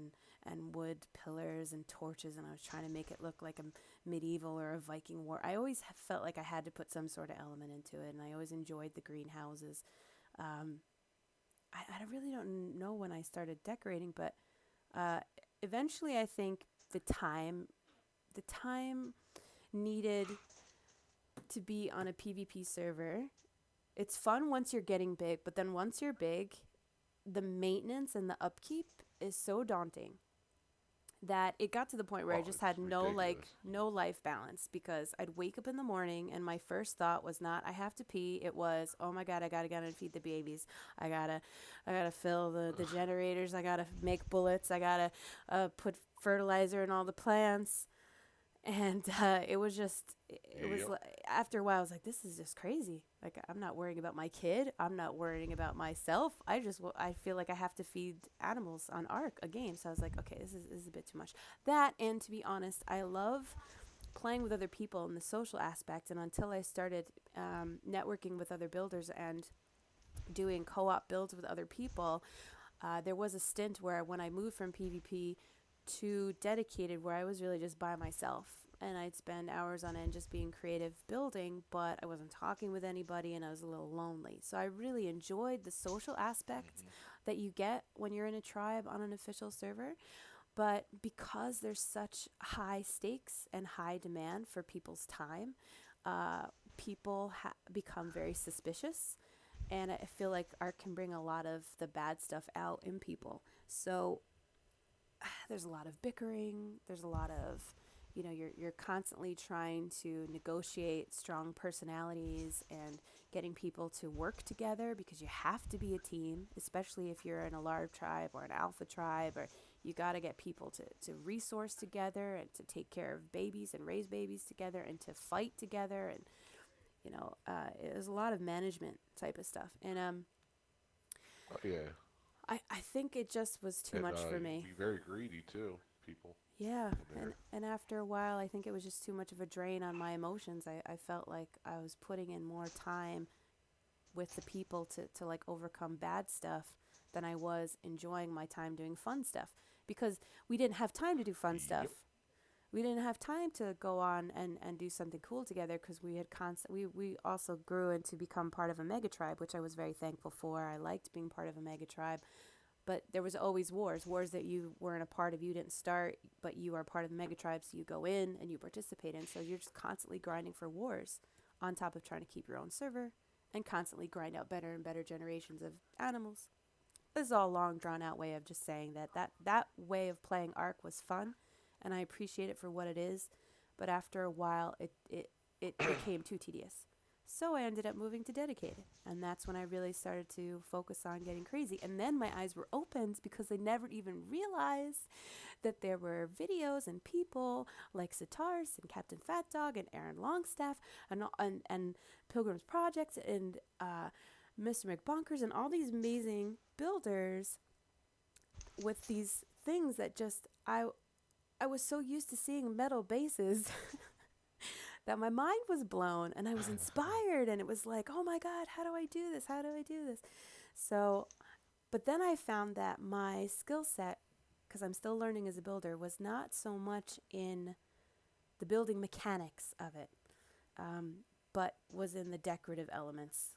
and wood pillars and torches, and I was trying to make it look like a medieval or a Viking war. I always felt like I had to put some sort of element into it, and I always enjoyed the greenhouses. Um, I really don't know when I started decorating, but uh, eventually I think the time needed to be on a PvP server. It's fun once you're getting big, but then once you're big, the maintenance and the upkeep is so daunting that it got to the point where I Oh, just it's had ridiculous. no life balance, because I'd wake up in the morning and my first thought was not I have to pee. It was, oh my god, I gotta get and feed the babies. I gotta I gotta fill the generators. I gotta make bullets. I gotta put fertilizer in all the plants. And it was just it was Yep. like, after a while I was like, this is just crazy. Like, I'm not worrying about my kid, I'm not worrying about myself. I feel like I have to feed animals on Ark, a game. So I was like, okay, this is a bit too much. That, and to be honest, I love playing with other people in the social aspect. And until I started networking with other builders and doing co-op builds with other people, there was a stint where when I moved from PvP to dedicated, where I was really just by myself, and I'd spend hours on end just being creative building, but I wasn't talking with anybody and I was a little lonely. So I really enjoyed the social aspect Hmm. that you get when you're in a tribe on an official server. But because there's such high stakes and high demand for people's time, uh, people become very suspicious. And I feel like art can bring a lot of the bad stuff out in people. So there's a lot of bickering. There's a lot of, you're constantly trying to negotiate strong personalities and getting people to work together, because you have to be a team, especially if you're in a large tribe or an alpha tribe, or you got to get people to resource together and to take care of babies and raise babies together and to fight together. And, it was a lot of management type of stuff. And Oh yeah, I think it just was too and much for you can me. be very greedy too. People Yeah, in there. and after a while, I think it was just too much of a drain on my emotions. I felt like I was putting in more time with the people to like overcome bad stuff than I was enjoying my time doing fun stuff, because we didn't have time to do fun stuff. Yep. We didn't have time to go on and do something cool together, because we had we also grew into become part of a mega tribe, which I was very thankful for. I liked being part of a mega tribe, but there was always wars that you weren't a part of. You didn't start, but you are part of the mega tribe, so you go in and you participate in. So you're just constantly grinding for wars, on top of trying to keep your own server and constantly grind out better and better generations of animals. This is all a long drawn out way of just saying that way of playing Ark was fun, and I appreciate it for what it is. But after a while, it became too tedious. So I ended up moving to dedicated, and that's when I really started to focus on getting crazy. And then my eyes were opened, because I never even realized that there were videos and people like Sitars and Captain Fat Dog and Aaron Longstaff and Pilgrim's Project and Mr. McBonkers and all these amazing builders with these things that just I was so used to seeing metal bases that my mind was blown and I was inspired, and it was like, oh my god, how do I do this? How do I do this? So, but then I found that my skill set, because I'm still learning as a builder, was not so much in the building mechanics of it, um, but was in the decorative elements.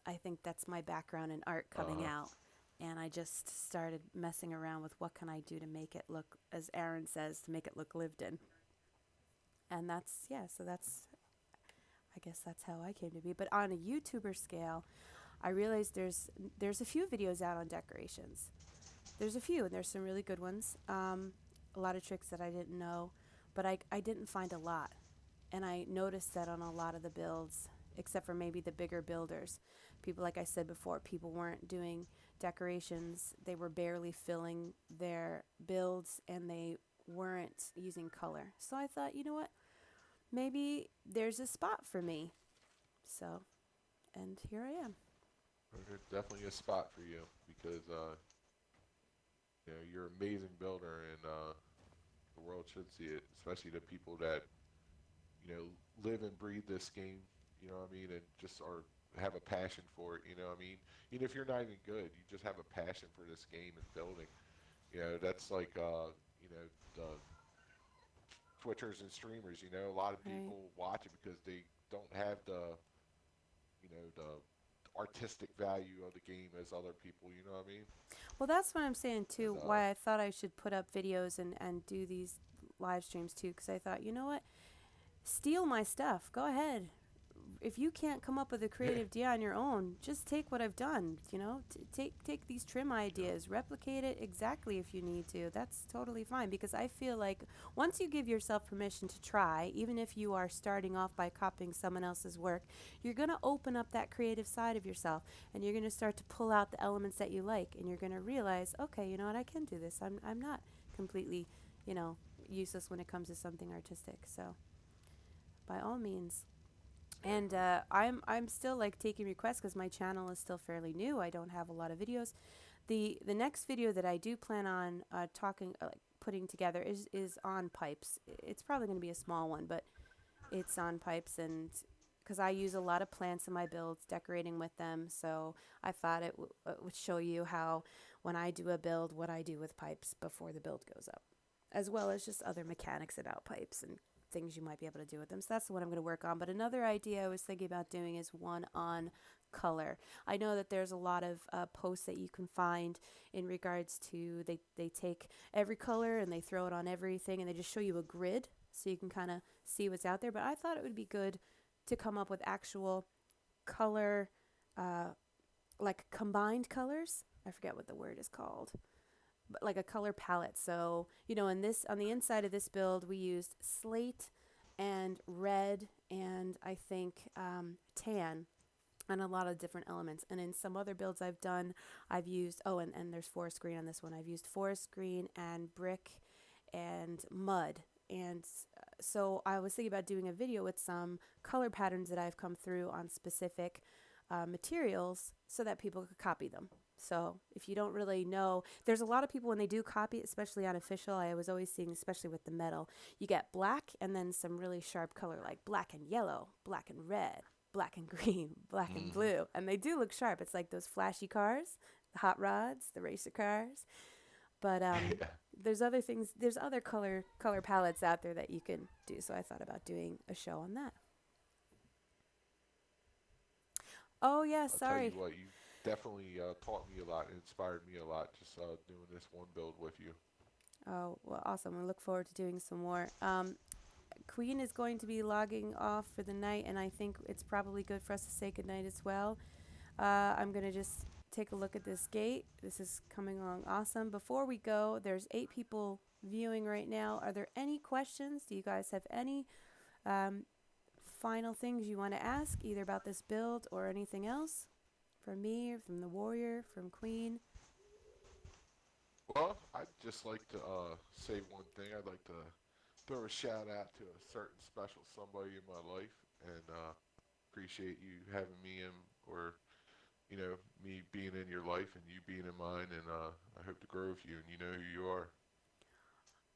I think that's my background in art coming Uh, out. And I just started messing around with what can I do to make it look, as Aaron says, to make it look lived in. And that's, yeah, so that's, I guess that's how I came to be. But on a YouTuber scale, I realized there's a few videos out on decorations. There's a few, and there's some really good ones. A lot of tricks that I didn't know, but I didn't find a lot. And I noticed that on a lot of the builds, except for maybe the bigger builders, people, like I said before, people weren't doing decorations. They were barely filling their builds, and they weren't using color. So I thought, you know what? Maybe there's a spot for me. So, and here I am. there's definitely a spot for you because you're an amazing builder, and the world should see it, especially the people that live and breathe this game. You know what I mean, and just are have a passion for it. You know what I mean. Even if you're not even good, you just have a passion for this game and building. That's like the Twitchers and streamers. A lot of Right. people watch it because they don't have the artistic value of the game as other people. You know what I mean? Well, that's what I'm saying And too. Why I thought I should put up videos and do these live streams too, because I thought, you know what? Steal my stuff. Go ahead. if you can't come up with a creative idea on your own, just take what I've done. You know, take these trim Yeah. ideas, replicate it exactly if you need to. That's totally fine because I feel like once you give yourself permission to try, even if you are starting off by copying someone else's work, you're gonna open up that creative side of yourself, and you're gonna start to pull out the elements that you like, and you're gonna realize, okay, you know what, I can do this. I'm not completely, you know, useless when it comes to something artistic. So by all means. And I'm still like taking requests because my channel is still fairly new. I don't have a lot of videos. The next video that I do plan on talking like putting together is on pipes. It's probably going to be a small one, but it's on pipes, and because I use a lot of plants in my builds, decorating with them. So I thought it would show you how when I do a build, what I do with pipes before the build goes up, as well as just other mechanics about pipes and things you might be able to do with them. So that's what I'm going to work on. But another idea I was thinking about doing is one on color. I know that there's a lot of posts that you can find in regards to they take every color and they throw it on everything and they just show you a grid so you can kind of see what's out there. But I thought it would be good to come up with actual color, like combined colors. I forget what the word is called, but like a color palette. So, you know, in this on the inside of this build, we used slate and red and I think tan and a lot of different elements. And in some other builds I've done, I've used and there's forest green on this one. I've used forest green and brick and mud. And so I was thinking about doing a video with some color patterns that I've come through on specific materials so that people could copy them. So if you don't really know, there's a lot of people when they do copy, especially on official, I was always seeing, especially with the metal, you get black and then some really sharp color like black and yellow, black and red, black and green, black and Mm. blue. And they do look sharp. It's like those flashy cars, the hot rods, the racer cars. But Yeah. there's other things, there's other color palettes out there that you can do. So I thought about doing a show on that. Oh yeah, I'll tell you sorry. what, you definitely taught me a lot and inspired me a lot just doing this one build with you. Oh, well, awesome. I look forward to doing some more. Queen is going to be logging off for the night, and I think it's probably good for us to say goodnight as well. I'm going to just take a look at this gate. This is coming along awesome. Before we go, there's 8 people viewing right now. Are there any questions? Do you guys have any um, final things you want to ask, either about this build or anything else? From me, from the warrior, from Queen? Well, I'd just like to say one thing. I'd like to throw a shout out to a certain special somebody in my life, and appreciate you having me in, or me being in your life and you being in mine, and I hope to grow with you, and you know who you are.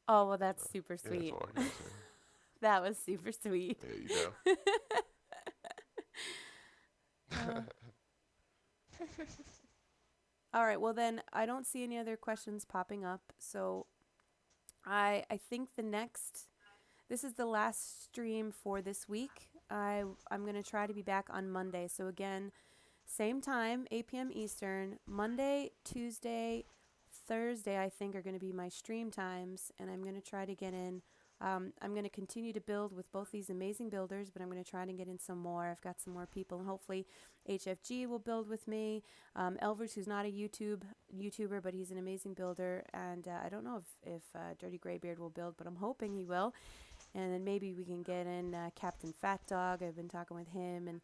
Oh, well, And that's super yeah, that's sweet. all I gotta say. That was super sweet. Yeah, you know. Uh, all right, well then I don't see any other questions popping up. So I think this is the last stream for this week. I'm going to try to be back on Monday. So again, same time, 8 p.m. Eastern. Monday, Tuesday, Thursday, I think, are going to be my stream times, and I'm going to try to get in. I'm going to continue to build with both these amazing builders, but I'm going to try to get in some more. I've got some more people, and hopefully HFG will build with me. Elvers, who's not a YouTuber, but he's an amazing builder, and I don't know if Dirty Graybeard will build, but I'm hoping he will. And then maybe we can get in Captain Fat Dog. I've been talking with him, and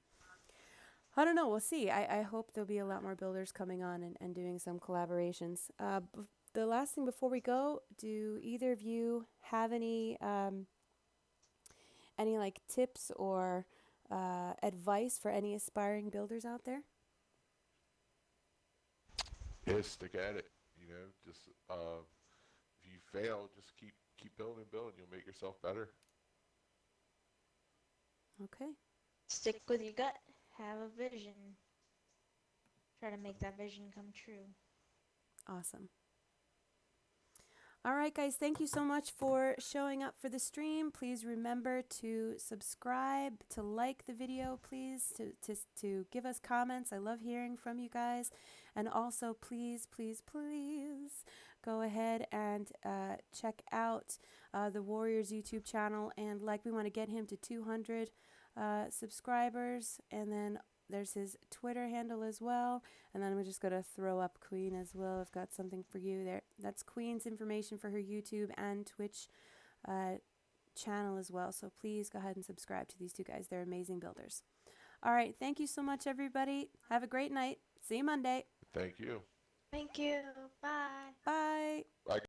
I don't know. We'll see. I hope there'll be a lot more builders coming on and doing some collaborations. The last thing before we go, do either of you have any like tips or advice for any aspiring builders out there? Yeah, stick at it. Just if you fail, just keep building, building. You'll make yourself better. Okay. Stick with your gut. Have a vision. Try to make that vision come true. Awesome. All right, guys, thank you so much for showing up for the stream. Please remember to subscribe, to like the video, please, to give us comments. I love hearing from you guys. And also, please, please, please go ahead and check out the Warriors YouTube channel. And we want to get him to 200 subscribers, and then there's his Twitter handle as well. And then I'm just going to throw up Queen as well. I've got something for you there. That's Queen's information for her YouTube and Twitch channel as well. So please go ahead and subscribe to these two guys. They're amazing builders. All right. Thank you so much, everybody. Have a great night. See you Monday. Thank you. Thank you. Bye. Bye. Bye.